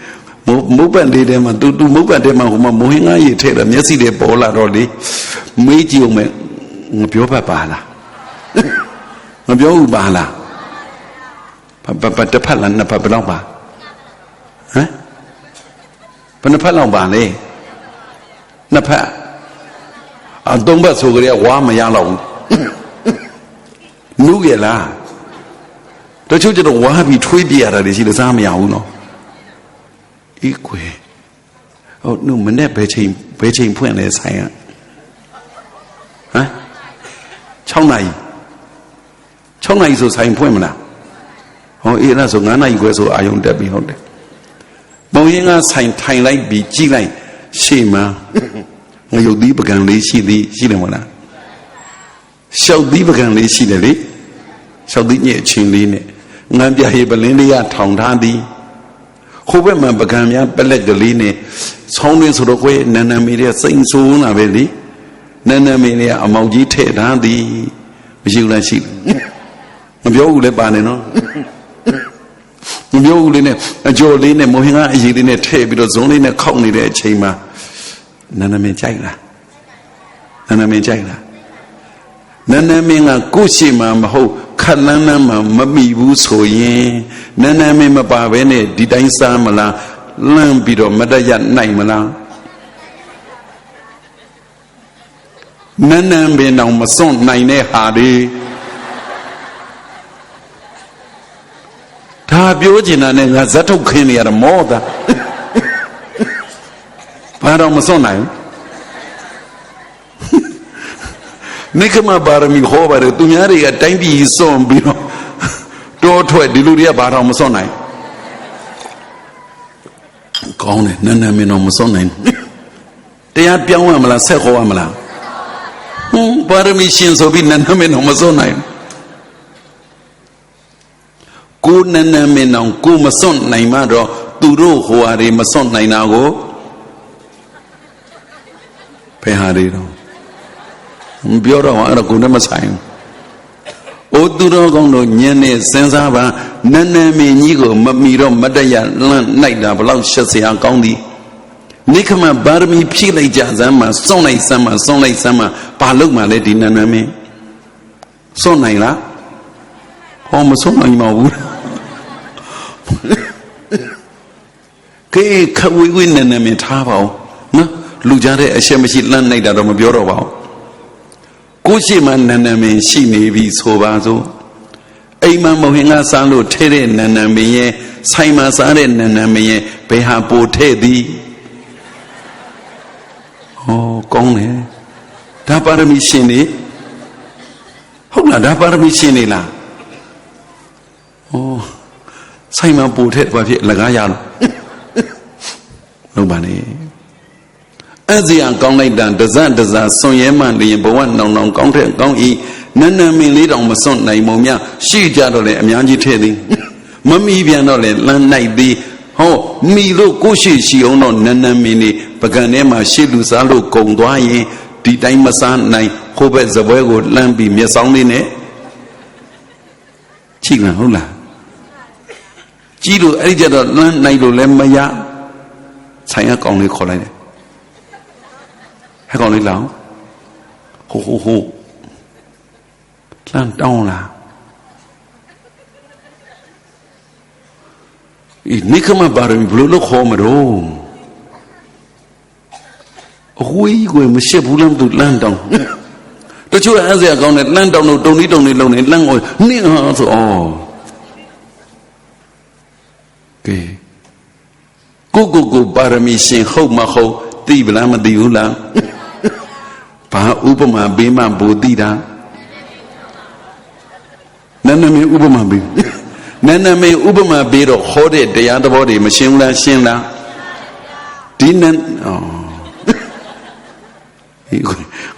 မုတ်ပတ်လေးထဲမှာတူမုတ်ပတ်ထဲမှာဟိုမှာမွေးငါရေထည့်တာမျက်စိတွေပေါ်လာတော့လေမေးကြည့်အောင်မယ်ငါပြောပါလားမပြောဘူးပါလားဘာတစ်ဖက်လားနှစ်ဖက်ဘယ်လောက်ပါဟမ်ဘယ်နှစ်ဖက်လောက်ပါလဲနှစ်ဖက်သုံးဖက်ဆိုကြရဝါမရတော့ဘူးနုရလားတချို့ကျတော့ဝါပြီးထွေးပြရတာတွေရှိလို့စားမရဘူးနော်ဤကွယ်ဟုတ်နုမနဲ့ဘယ်ချိန်ဖွင့်လဲဆိုင်ကဟမ်6နာရီဆိုဆိုင်ဖွင့်မလားဟောအေးအဲ့ဆို9နာရီခွဲဆိုအာယုံတက်ပြီဟုတ်တယ်ပုံရင်းကဆိုင်ထိုင်လိုက်ပြီးကြည့်လိုက်ရှေ့မှာငရုတ်သီးပကံလေးရှိတယ်မလားရှောက်သီးပကံလေးရှိတယ်လေရှောက်သီးညက်အချင်းလေးနဲ့ငန်းပြရေပလင်းလေးကထောင်ထားသည် ဘက်မှာပကံများပလက်ကလေးနဲ့ဆောင်းရင်းဆိုတော့ကိုယ်နန်းနန်းမီတွေကစိတ်ဆိုးလာပဲလေနန်းနန်းမီတွေကအမောင်ကြီးထဲ့ထားသည်မရှိဘူးလားရှိမပြောဘူးလေပါနေနော်မပြောဘူးလေနဲ့အကျော်လေးနဲ့မဟင်ကအရေးလေးနဲ့ထဲ့ပြီးတော့ဇုံးလေးနဲ့ခောက်နေတဲ့အချိန်မှာနန်းနန်းမင်းကြိုက်လားနန်းနန်းမင်းကြိုက်လားနန်းနန်းမင်းကကိုယ့်ရှိမှမဟုတ်ခက်လန်းလန်းမှမမိဘူးဆိုရင်နန်းနန်းမင်းမပါဘဲနဲ့ဒီတိုင်းစားမလားလန့်ပြီးတော့မတရနိုင်မလားနန်းနန်းမင်းတော့မစွန့်နိုင်တဲ့ဟာတွေဒါပြောချင်တာနဲ့ငါဇက်ထုတ်ခင်းနေရတာမောတာဘာတော့မစွန့်နိုင်နိကမပါရမီဟောပါတယ်သူများတွေကတိုင်းပြည်စွန့်ပြီးတော့တောထွက်ဒီလူတွေကဘာတော့မစွန့်နိုင်ကောင်းတယ်နန်းနန်းမင်းတော့မစွန့်နိုင်တရားပြောင်းရမလားဆက်ခေါ်ရမလားပါရမီရှင်ဆိုပြီးနန်းနန်းမင်းတော့မစွန့်နိုင်ကိုနန်းနန်းမင်းတော့ကိုမစွန့်နိုင်မှတော့သူတို့ဟိုဟာတွေမစွန့်နိုင်တာကိုဖယ်ဟာတွေတော့မပြောတော့အဲ့ဒါကိုနဲ့မဆိုင်ဘူး။အိုသူတော်ကောင်းတို့ညံနဲ့စဉ်းစားပါနန်းနန်းမင်းကြီးကိုမမီတော့မတရလန့်နိုင်တာဘလောက်ရှက်စရာကောင်းသည်။နိခမပါရမီဖြည့်လိုက်ကြစမ်းမှာစွန့်လိုက်စမ်းမှာစွန့်လိုက်စမ်းမှာဘာလို့မှလဲဒီနန်းနန်းမင်းစွန့်နိုင်လား။ဟောမစွန့်နိုင်ပါဘူး။ကေခဝေဝေနန်းနန်းမင်းထားပါဦးနော်လူကြတဲ့အရှက်မရှိလန့်နိုင်တာတော့မပြောတော့ပါဘူး။ကိုရှိမှနန်းနန်းမင်းရှိနေပြီဆိုပါစို့အိမ်မှာမဟင်ကစားလို့ထဲတဲ့နန်းနန်းမင်းရဲ့ဆိုင်မှာစားတဲ့နန်းနန်းမင်းရဲ့ဘယ်ဟာပိုထဲ့သည်ဟောကောင်းတယ်ဒါပါရမီရှင်နေဟုတ်လားဒါပါရမီရှင်နေလားဟောဆိုင်မှာပိုထဲ့ဘာဖြစ်လကားရလို့လုံးပါနေအဲ့ဒီအောင်ကောင်းလိုက်တာတစတစစွန်ရဲမှန်လျင်ဘဝနောင်နောင်ကောင်းတဲ့ကောင်းဤနန်းနန်းမင်းလေးတောင်မစွန့်နိုင်မုံများရှိကြတော့လေအများကြီးထဲ့သည်မမီပြန်တော့လေလမ်းနိုင်သည်ဟောမိလို့ကိုရှိအောင်တော့နန်းနန်းမင်းနေပကံထဲမှာရှေ့လူစားလို့ကုံသွားရင်ဒီတိုင်းမစားနိုင်ဟိုဘက်ဇပွဲကိုလှမ်းပြီးမျက်စောင်းလေးနဲ့ချိကဟုတ်လားကြည့်လို့အဲ့ဒီကြတော့လှမ်းနိုင်လို့လည်းမရဆိုင်ရကောင်းလေးခေါ်လိုက်တယ်ဟဲ့ကောင်လေးလောင်ဟိုလမ်းတောင်းလားဤနိခမပါရမီဘလို့လို့ခေါ်မတော့အဝေးကိုမရှိဘူးလားသူလမ်းတောင်းတချို့အဲ့စရာကောင်းတယ်လမ်းတောင်းလို့တုံလေးလုံးနေလမ်းကိုနင်းဟာဆိုကိုပါရမီရှင်ဟုတ်မဟုတ်သိဗလားမသိဘူးလားဘာဥပမာပေးမှဘူသိတာနန်းနမင်းဥပမာပေးနန်းနမင်းဥပမာပေးတော့ဟောတဲ့တရားသဘောတွေမရှင်းဘူးလားရှင်းလားဒီနန်း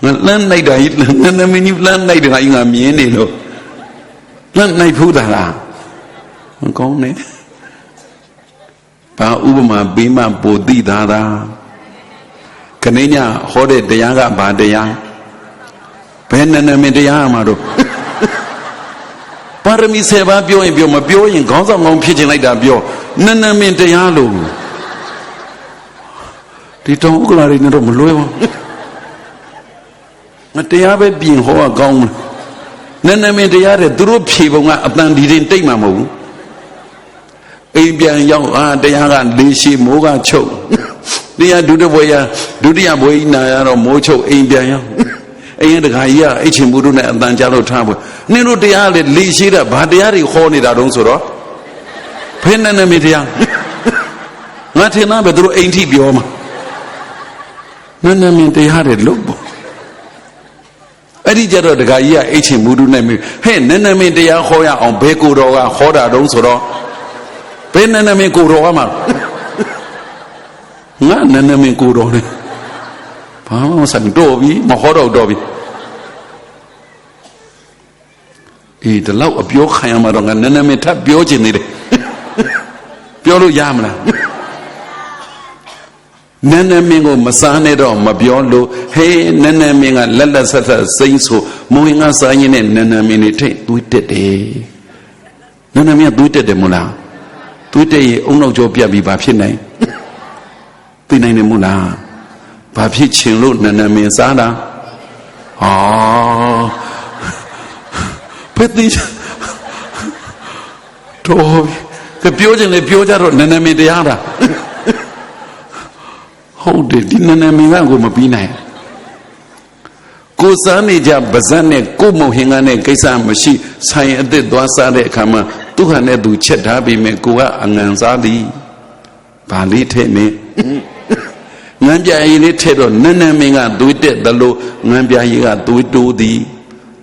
ငါလမ်းလိုက်တာကြီးနန်းနမင်းကြီးလမ်းလိုက်တာကြီးငါမြင်နေလို့လမ်းလိုက်ဖူးတာလားမကောင်းနဲ့ဘာဥပမာပေးမှဘူသိတာခဏညဟောတဲ့တရားကဘာတရားဘယ်နန်းနမင်းတရားမှာတော့ပါရမီ7ပါးပြောရင်ပြောမပြောရင်ခေါင်းဆောင်ကောင်းဖြစ်ချင်လိုက်တာပြောနန်းနမင်းတရားလို့ဒီတောင်ဥက္ကလာတွေနဲ့တော့မလွဲပါငါတရားပဲပြင်ဟောကောင်းနန်းနမင်းတရားတဲ့သူတို့ဖြေပုံကအတန်ဒီတင်တိတ်မှာမဟုတ်ဘူးအိမ်ပြန်ရောက်တရားကလေးရှိမိုးကချုပ်တရားဒုတိယဘွယ်ကြီးနာရတော့မိုးချုပ်အိမ်ပြန်ရောက်အိမ်တခါကြီးကအိတ်ချင်မှုတို့နဲ့အတန်ကြလို့ထားဖို့နင်တို့တရားလေလေးရှိတာဘာတရားတွေခေါ်နေတာတုံးဆိုတော့ဖဲနန်းနမင်းတရားငါထင်တာပဲသူတို့အိမ်ထိပြောမှာနန်းနမင်းတရားတွေလို့ပေါ့အဲ့ဒီကြတော့တခါကြီးကအိတ်ချင်မှုတို့နဲ့ဟဲ့နန်းနမင်းတရားခေါ်ရအောင်ဘယ်ကိုတော်ကခေါ်တာတုံးဆိုတော့ဘယ်နန်းနမင်းကိုတော်ကမှာငါနန်းနမင်းကိုတော်လေဘာမှမဆိုင်တော့ပြီမဟောတော့ပြီဒီလောက်အပြောခံရမှာတော့ငါနန်းနမင်းထပ်ပြောချင်နေတယ်ပြောလို့ရမလား နန်းနမင်းကိုမစားနဲ့တော့မပြောလို့ဟေးနန်းနမင်းကလက်လက်ဆက်ဆက်စိမ့်ဆိုမဝင်ကစားရင်နဲ့နန်းနမင်းတွေထိတ်သွေးတက်တယ်နန်းနမင်းကသွေးတက်တယ်မို့လားသွေးတက်ရင်အုံနောက်ကျော်ပြတ်ပြီးဘာဖြစ်နိုင်သိနိုင်တယ်မို့လားဘာဖြစ်ချင်လို့နန်းနမင်းစားတာဟောဖက်တိတော့ကပြောချင်လေပြောကြတော့နန်းနမင်းတရားတာဟုတ်တယ်ဒီနန်းနမင်းကကိုမပြီးနိုင်ကိုစားနေကြဗဇတ်နဲ့ကိုမုံဟင်ကနဲ့ကိစ္စမရှိဆိုင်အစ်စ်သွားစားတဲ့အခါမှာသူဟာနဲ့သူချက်ထားပြီးမယ်ကိုကအငံစားသည်ဗာလေးထဲ့နေငန်းပြာရီလေးထဲ့တော့နန်းနမင်းကသွေးတက်တယ်လို့ငန်းပြာရီကသွေးတိုးသည်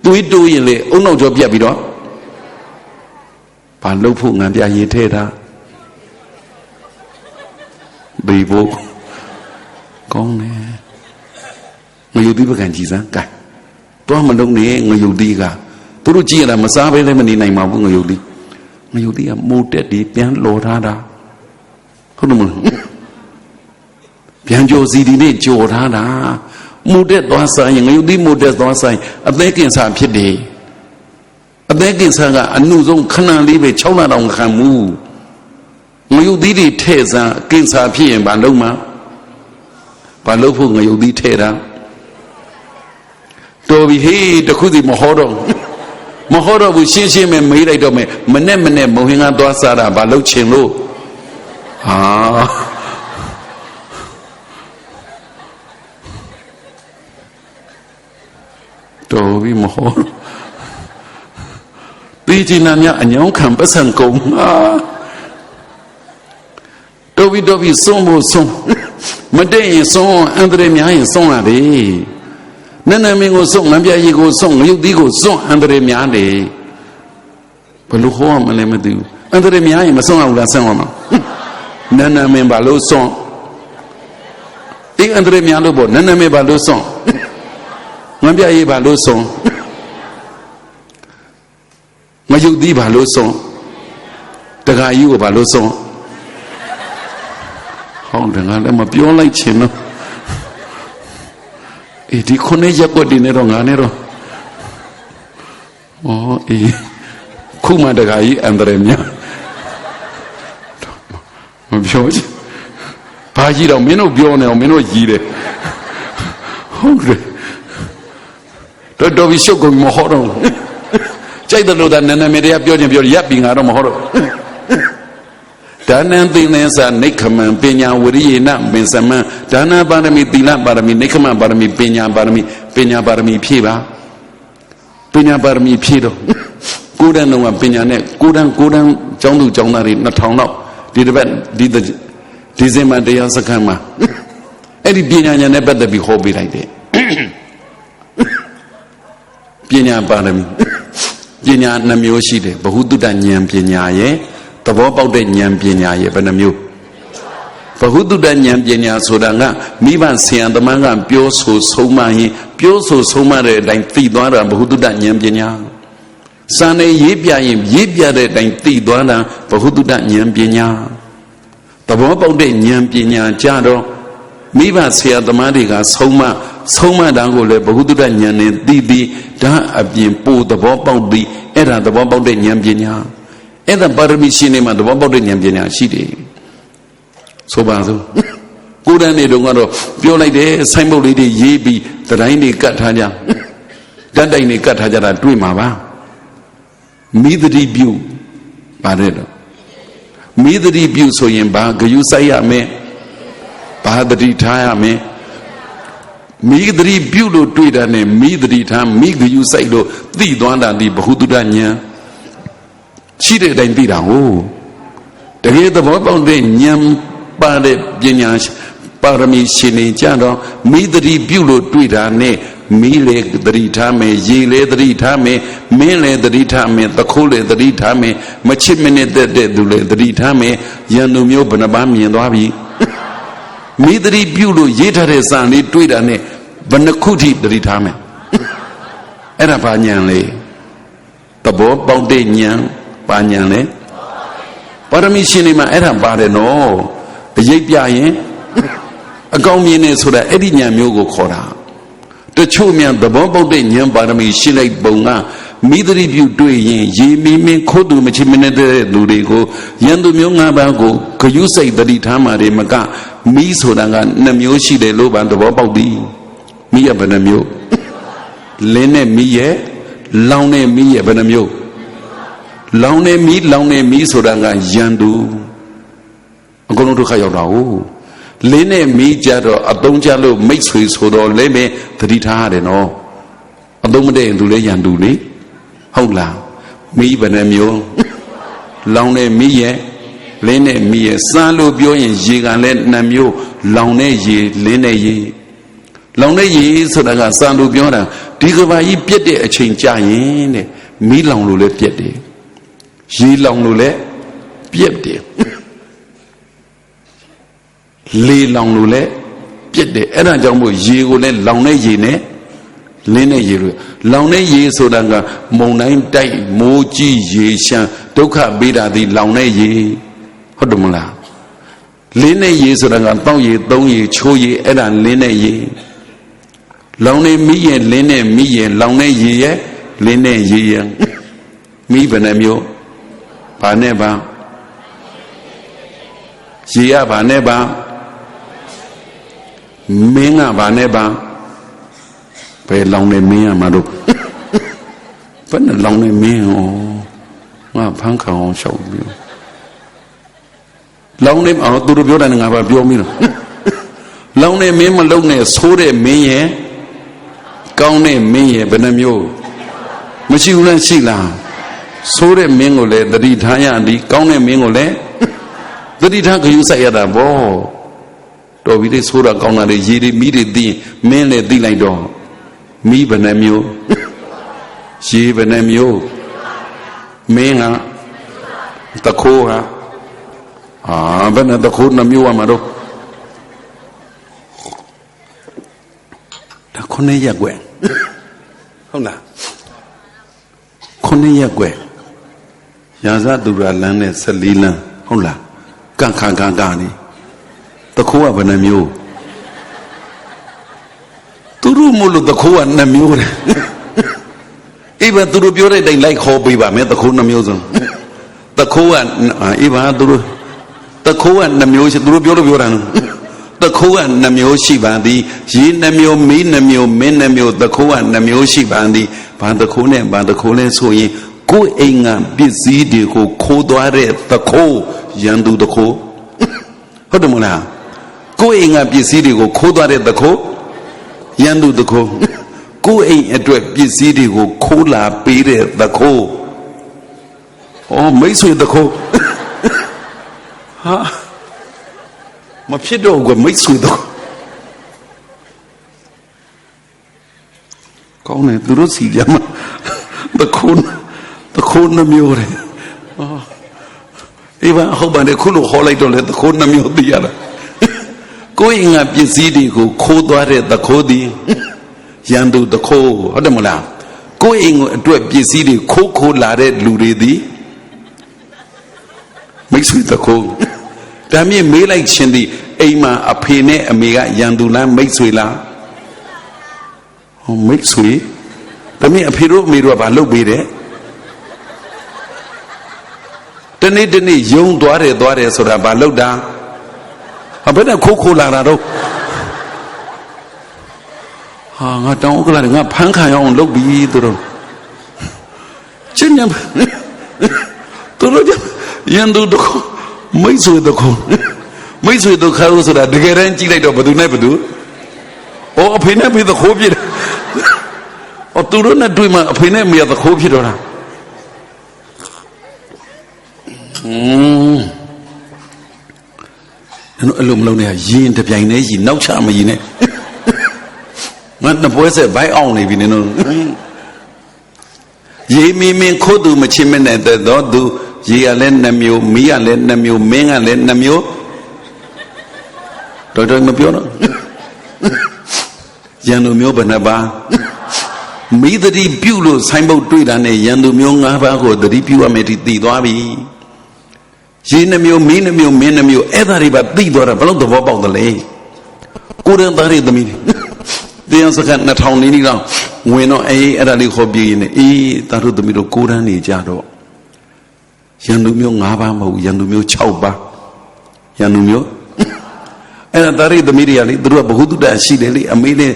သွေးတိုးရင်လေအုံနောက်ကျော်ပြတ်ပြီးတော့ဘာလုပ်ဖို့ငန်းပြာရီထဲ့တာဘေးဖို့ကောင်းတယ်ငရုတ်သီးပကံကြည်စမ်းကဲတော့မလုံးနဲ့ငရုတ်သီးကသူတို့ကြည့်ရတာမစားဘဲလည်းမနေနိုင်ပါဘူးငရုတ်သီးကမိုးတက်ပြီးပြန်လော်ထားတာဟုတ်တယ်မလားပြန်ကြော်စီဒီနဲ့ကြော်ထားတာမိုးတက်သွားဆိုင်ငရုတ်သီးမိုးတက်သွားဆိုင်အသေးကင်ဆာဖြစ်တယ်အသေးကင်ဆာကအနုဆုံးခဏလေးပဲ6လတောင်ခံမှုငရုတ်သီးတွေထဲ့စမ်းကင်ဆာဖြစ်ရင်ဘာလုပ်မှာဘာလို့ဖို့ငရုတ်သီးထဲတာတော်ပြီဟေးတခုစီမဟောတော့ဘူးရှင်းရှင်းပဲမေးလိုက်တော့မယ်မနဲ့မနဲ့မုံဟင်ကသွားစားတာဘာလို့ချင်လို့ဟာတော်ပြီမဟောပြီးချင်နာများအညောင်းခံပတ်စံကုန်တော်ပြီဆုံးဖို့ဆုံးမတည့်ရင်ဆုံးအန္တရာယ်များရင်ဆုံးရတယ်နန်းနမင်းကိုဆုံးငန်းပြာရီကိုဆုံးငရုတ်သီးကိုဆုံးအန္တရာယ်များတယ်ဘယ်လိုဟောရမလဲမသိဘူးအန္တရာယ်များရင်မဆုံးအောင်လားဆုံးအောင်နန်းနမင်းဘာလို့ဆုံးဒီအန္တရာယ်များလို့ပေါ့နန်းနမင်းဘာလို့ဆုံးငန်းပြာရီဘာလို့ဆုံးငရုတ်သီးဘာလို့ဆုံးတခါကြီးကိုဘာလို့ဆုံးဟုတ်တယ်ငါလည်းမပြောလိုက်ချင်တော့ဒီခုနှစ်ရက်ကွက်ဒီနဲ့တော့ငါနဲ့တော့ခုမှတခါကြီးအန္တရာယ်များမပြောချင်ဘာကြီးတော့မင်းတို့ပြောနေအောင်မင်းတို့ကြီးတယ်ဟုတ်တယ်တော်ပြီရှုပ်ကုန်မဟောတော့ကြိုက်တယ်လို့ဒါနန်းနမင်းတရားပြောချင်ပြောရပ်ပြီးငါတော့မဟောတော့ဒါနံသိနေစာနိခမံပညာဝရိယေနပင်စမံဒါနပါရမီသီလပါရမီနိခမပါရမီပညာပါရမီဖြည့်ပါပညာပါရမီဖြည့်တော့ကိုယ်တန်းတော့ပညာနဲ့ကိုယ်တန်းကျောင်းသူကျောင်းသားတွေ2000လောက်ဒီတစ်ပတ်ဒီဇင်ဘာတရားစခန်းမှာအဲ့ဒီပညာဉာဏ်နဲ့ပတ်သက်ပြီးဟောပေးလိုက်တယ်ပညာပါရမီပညာနှမျိုးရှိတယ်ဘဟုတုတ္တဉာဏ်ပညာရဲ့သဘောပေါက်တဲ့ဉာဏ်ပညာရဲ့ဘယ်နှမျိုးဘဟုတုတ္တဉာဏ်ပညာဆိုတာကမိဘဆရာသမားကပြောဆိုဆုံးမရင်ပြောဆိုဆုံးမတဲ့အတိုင်းသိသွားတာဘဟုတုတ္တဉာဏ်ပညာစာနဲ့ရေးပြရင်ရေးပြတဲ့အတိုင်းသိသွားတာဘဟုတုတ္တဉာဏ်ပညာသဘောပေါက်တဲ့ဉာဏ်ပညာကြတော့မိဘဆရာသမားတွေကဆုံးမတာကိုလည်းဘဟုတုတ္တဉာဏ်နဲ့သိပြီးဒါအပြင်ပို့သဘောပေါက်ပြီးအဲ့ဒါသဘောပေါက်တဲ့ဉာဏ်ပညာအဲ့ဒါပါရမီရှင်နေမှာသဘောပေါက်တဲ့ဉာဏ်ပညာရှိတယ်ဆိုပါစို့ကိုယ်တန်းနေတော့ကတော့ပြောလိုက်တယ်ဆိုင်းပုတ်လေးတွေရေးပြီးတိုင်းတွေကတ်ထားကြဓာတ်တိုင်တွေကတ်ထားကြတာတွေ့မှာပါမိသတိပြုပါတယ်တော့မိသတိပြုဆိုရင်ဘာဂယုစိုက်ရမယ်ဘာသတိထားရမယ်မိသတိပြုလို့တွေ့တာနဲ့မိသတိထားမိဂယုစိုက်လို့သိသွားတာဒီဘဟုတုတ္တဉာဏ်ရှိတဲ့အတိုင်းသိတာဟုတ်တကယ်သဘောပေါက်တဲ့ဉာဏ်ပါတဲ့ပညာပါရမီရှင်နေကြတော့မိသတိပြုလို့တွေ့တာနဲ့မိလေသတိထားမယ်ရေလေသတိထားမယ်မင်းလေသတိထားမယ်သခိုးလေသတိထားမယ်မချစ်မနစ်တဲ့သူလေသတိထားမယ်ရန်သူမျိုးဘယ်နှပါးမြင်သွားပြီမိသတိပြုလို့ရေးထားတဲ့စာလေးတွေ့တာနဲ့ဘယ်နှခုထိသတိထားမယ်အဲ့ဒါဘာဉာဏ်လဲသဘောပေါက်တဲ့ဉာဏ်ပါဉာဏ်လဲပါရမီရှင်တွေမှာအဲ့ဒါပါတယ်နော်အရေးပြရင် အကောင်မြင်နေဆိုတာအဲ့ဒီဉာဏ်မျိုးကိုခေါ်တာတချို့မြန်သဘောပေါက်တဲ့ဉာဏ်ပါရမီရှိလိုက်ပုံကမိသတိပြုတွေ့ရင်ရေမီမင်းခိုးသူမချင်မနေတဲ့လူတွေကိုယန္တုမျိုး၅ပါးကိုခရုစိတ်တတိထားမှာတွေမကမိဆိုတာက2မျိုးရှိတယ်လို့ပါသဘောပေါက်သည်မိရဘယ်နှမျိုးလင်းနဲ့မိရဲ့လောင်နဲ့မိရဲ့ဘယ်နှမျိုးလောင်နဲ့မိဆိုတာကယန္တုအကုန်လုံးဒုက္ခရောက်တာဟုတ်လင်းနဲ့မိကြတော့အသုံးချလို့မိတ်ဆွေဆိုတော့လည်းပဲတတိထားရတယ်နော်အသုံးမတည့်ရင်သူလည်းယန္တုလေဟုတ်လားမိဘယ်နှမျိုးလောင်နဲ့မိရဲ့လင်းနဲ့မိရဲ့စမ်းလို့ပြောရင်ရေကလည်း2မျိုးလောင်နဲ့ရေလင်းနဲ့ရေလောင်နဲ့ရေဆိုတာကစမ်းလို့ပြောတာဒီကဘာကြီးပြက်တဲ့အချိန်ကြာရင်တဲ့မိလောင်လို့လည်းပြက်တယ်ရေလောင်လို့လည်းပြက်တယ်လေလောင်လို့လည်းပြက်တယ်အဲ့ဒါကြောင့်မို့ရေကိုလည်းလောင်နဲ့ရေနဲ့လင်းနဲ့ရေလို့လောင်နဲ့ရေဆိုတာကမုန်တိုင်းတိုက်မိုးကြီးရေရှမ်းဒုက္ခပေးတာဒီလောင်နဲ့ရေဟုတ်တယ်မလားလင်းနဲ့ရေဆိုတာကတောက်ရေသုံးရေချိုးရေအဲ့ဒါလင်းနဲ့ရေလောင်နဲ့မိရဲ့လင်းနဲ့မိရဲ့လောင်နဲ့ရေရဲ့လင်းနဲ့ရေရဲ့မိဘယ်နှမျိုးဘာနဲ့ပါရေရဘာနဲ့ပါမင်းကဘာနဲ့ပါဘယ်လောင်နေမင်းရမှာတို့ဘယ်နဲ့လောင်နေမင်းဟောငါဖမ်းခံအောင်ရှောက်ပြီးလောင်နေအောင်သူတို့ပြောတယ်ငါဘာပြောမိလို့လောင်နေမင်းမလုံနဲ့ဆိုးတဲ့မင်းရဲ့ကောင်းတဲ့မင်းရဲ့ဘယ်နှမျိုးမရှိဘူးလားရှိလားဆိုးတဲ့မင်းကိုလည်းတတိထားရသည်ကောင်းတဲ့မင်းကိုလည်းတတိထားခယူဆိုင်ရတာဗောတော်ပြီလေဆိုးတာကောင်းတာတွေရေတွေမိတွေသိရင်မင်းလည်းသိလိုက်တော့မိဘယ်နှမျိုးရေဘယ်နှမျိုးမင်းကတခိုးဟာဘယ်နဲ့တခိုး2မျိုးရမှာတော့ဒါ9ရက်ွယ်ဟုတ်လား9ရက်ွယ်ရာဇသူရလမ်းနဲ့14လမ်းဟုတ်လားကန့်ကနေတခိုးကဘယ်နှမျိုးသူတို့မို့လို့တခိုးက2မျိုးတယ်အေးပါသူတို့ပြောတဲ့အတိုင်းလိုက်ခေါ်ပေးပါမယ်တခိုး2မျိုးစုံတခိုးကအေးပါသူတို့တခိုးက2မျိုးရှိသူတို့ပြောလို့ပြောတာနော်တခိုးက2မျိုးရှိပါသည်ရေ2မျိုးမီး2မျိုးမင်း2မျိုးတခိုးက2မျိုးရှိပါသည်ဘာတခိုးနဲ့ဘာတခိုးလဲဆိုရင်ကိုယ်အိမ်ကပစ္စည်းတွေကိုခိုးသွားတဲ့တခိုးရန်သူတခိုးဟုတ်တယ်မလားကိုယ်အိမ်ကပစ္စည်းတွေကိုခိုးသွားတဲ့တခိုးရန်သူတခိုးကိုယ်အိမ်အတွက်ပစ္စည်းတွေကိုခိုးလာပေးတဲ့တခိုးမိတ်ဆွေတခိုးဟာမဖြစ်တော့ဘူးမိတ်ဆွေတခိုးကောင်းတယ်သူတို့စီကြမှာတခိုး2မျိုးတယ်အေးပါဟုတ်ပါတယ်ခုလိုဟောလိုက်တော့လေတခိုး2မျိုးသိရတာကိုယ်ငါပစ္စည်းတွေကိုခိုးသွားတဲ့တခိုးသည်ရန်သူတခိုးဟုတ်တယ်မလားကိုယ်အိမ်ကိုအတွက်ပစ္စည်းတွေခိုးလာတဲ့လူတွေသည်မိတ်ဆွေတခိုးဒါမြင့်မေးလိုက်ချင်းသည်အိမ်မှာအဖေနဲ့အမေကရန်သူလားမိတ်ဆွေလားမိတ်ဆွေဒါမြင့်အဖေတို့အမေတို့ကဘာလုပ်ပေးတယ်တနေ့ယုံသွားတယ်ဆိုတာဘာလုပ်တာဘယ်နဲ့ခိုးလာတာတော့ငါတောင်းဥက္ကလာငါဖမ်းခံရအောင်လုပ်ပြီးသူတို့ချင်းညသူတို့ရန်သူတို့မိတ်ဆွေတို့ခါလို့ဆိုတာတကယ်တမ်းကြည့်လိုက်တော့ဘယ်သူနဲ့ဘယ်သူအဖေနဲ့ပြီးသခိုးပြစ်တယ်သူတို့နဲ့တွေ့မှအဖေနဲ့မေသခိုးဖြစ်တော့တာအဲ့လိုမလုပ်နဲ့ရင်တပြိုင်တည်းရင်နောက်ချမရင်နဲ့ငါနှစ်ပွဲဆက်ဘိုက်အောင်နေပြီနင်တို့ရေမင်းခိုးသူမချင်းမနဲ့တော့သူရေကလည်း2မျိုးမီးကလည်း2မျိုးမင်းကလည်း2မျိုးတော်မပြောတော့ရန်သူမျိုးဘယ်နှပါမိသတိပြုလို့ဆိုင်ပုတ်တွေ့တာနဲ့ရန်သူမျိုး5ပါးကိုသတိပြုရမယ်ဒီသိသွားပြီရေ2မျိုးမီး2မျိုးမင်း2မျိုးအဲ့ဒါတွေပါသိသွားတာဘယ်လို့သဘောပေါက်သလဲ ကိုရန်သားတွေသမီးတွေတရားစခန်း2000နီးလောက်ဝင်တော့အဲ့ဒါလေးခေါ်ပြင်းနေသားတို့သမီးတို့ကိုရန်နေကြတော့ရန်သူမျိုး5ပါးမဟုတ်ရန်သူမျိုး6ပါးရန်သူမျိုးအဲ့ဒါသားတွေသမီးတွေကလေသူတို့ကဘ ഹു တုတ္တရှိတယ်လေအမေလေး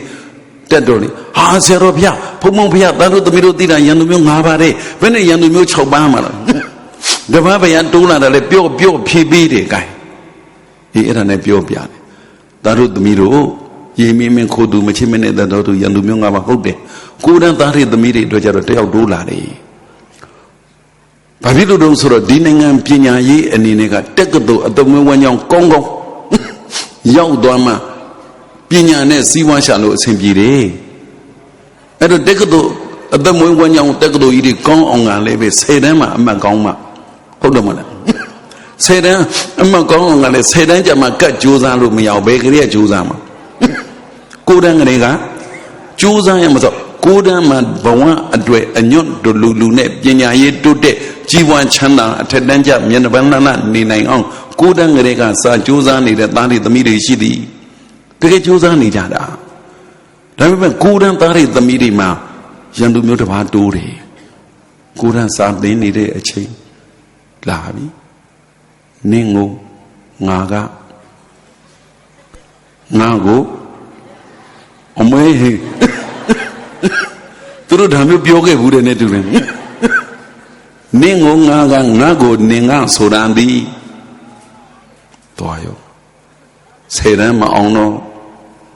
တက်တော့လေဟာဆရာတော်ဘုရားဘုံဘုံဘုရားသားတို့သမီးတို့သိတာရန်သူမျိုး5ပါးတဲ့ဘယ်နဲ့ရန်သူမျိုး6ပါးမှာလားတပတ်ဗျာတိုးလာတယ်လေပြော့ဖြေးပြီးတယ် gain အဲ့ဒါနဲ့ပြောပြတယ်သားတို့သမီးတို့ရေမင်းမင်းခိုးသူမချစ်မနဲ့တဲ့တော်သူရန်သူမျိုး5ပါးဟုတ်တယ်ကိုယ်တန်းသားတွေသမီးတွေအတွက်ကြတော့တယောက်တိုးလာတယ်ဘာဖြစ်လို့တုံးဆိုတော့ဒီနိုင်ငံပညာရေးအနေနဲ့ကတက္ကသိုလ်အသုံးဝန်းကြောင်းကောင်းရောက်သွားမှပညာနဲ့စီးပွားရှာလို့အဆင်ပြေတယ်အဲ့တော့တက္ကသိုလ်အသုံးဝန်းကြောင်းတက္ကသိုလ်ကြီးတွေကောင်းအောင်ကလည်းပဲ10တန်းမှအမှတ်ကောင်းမှဟုတ်တယ်မလား10တန်းအမှတ်ကောင်းအောင်ကလည်း10တန်းကျမှကတ်ကြိုးစားလို့မရဘူးဘယ်ကလေးကကြိုးစားမှာ9တန်းကလေးကကြိုးစားရမှာဆို9တန်းမှာဘဝအတွက်အညွတ်လူနဲ့ပညာရေးတိုးတက်ကြီးပွားချမ်းသာအထက်တန်းကျမျက်နှာပန်းလှနေနိုင်အောင်9တန်းကလေးကစာကြိုးစားနေတဲ့သားတွေသမီးတွေရှိသည်တကယ်ကြိုးစားနေကြတာဒါပေမဲ့9တန်းသားတွေသမီးတွေမှာရန်သူမျိုးတစ်ပါးတိုးတယ်9တန်းစာသင်နေတဲ့အချိန်လာပြီနင်းကိုငါကိုအမေဟေသူတို့ဒါမျိုးပြောခဲ့ဘူးတဲ့နဲ့တူတယ်နင်းကိုငါကငါကိုနင်းကဆိုတာသည်တော်ရော10တန်းမအောင်တော့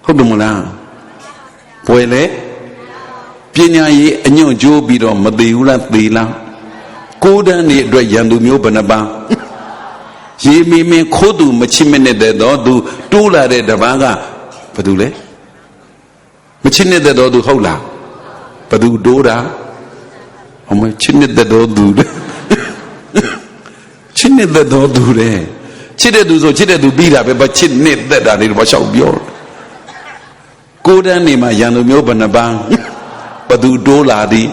ဟုတ်တယ်မလားပွဲလေပညာရေးအညွန့်ကြိုးပြီးတော့မသေးဘူးလားသေလား9တန်းနေအတွက်ရန်သူမျိုးဘယ်နှပါရေမင်းမင်းခိုးသူမချစ်မနဲ့တဲ့တော့သူတိုးလာတဲ့တပားကဘာတူလဲမချစ်နေတဲ့တော့သူဟုတ်လားဘသူတိုးတာအမချစ်နေတဲ့တော့သူချစ်နေတဲ့တော့သူတဲ့ချစ်တဲ့သူဆိုချစ်တဲ့သူပြီးတာပဲဘာချစ်နေတဲ့တာတွေဘာလျှောက်ပြော9တန်းနေမှာရန်သူမျိုးဘယ်နှပန်းဘသူတိုးလာသည်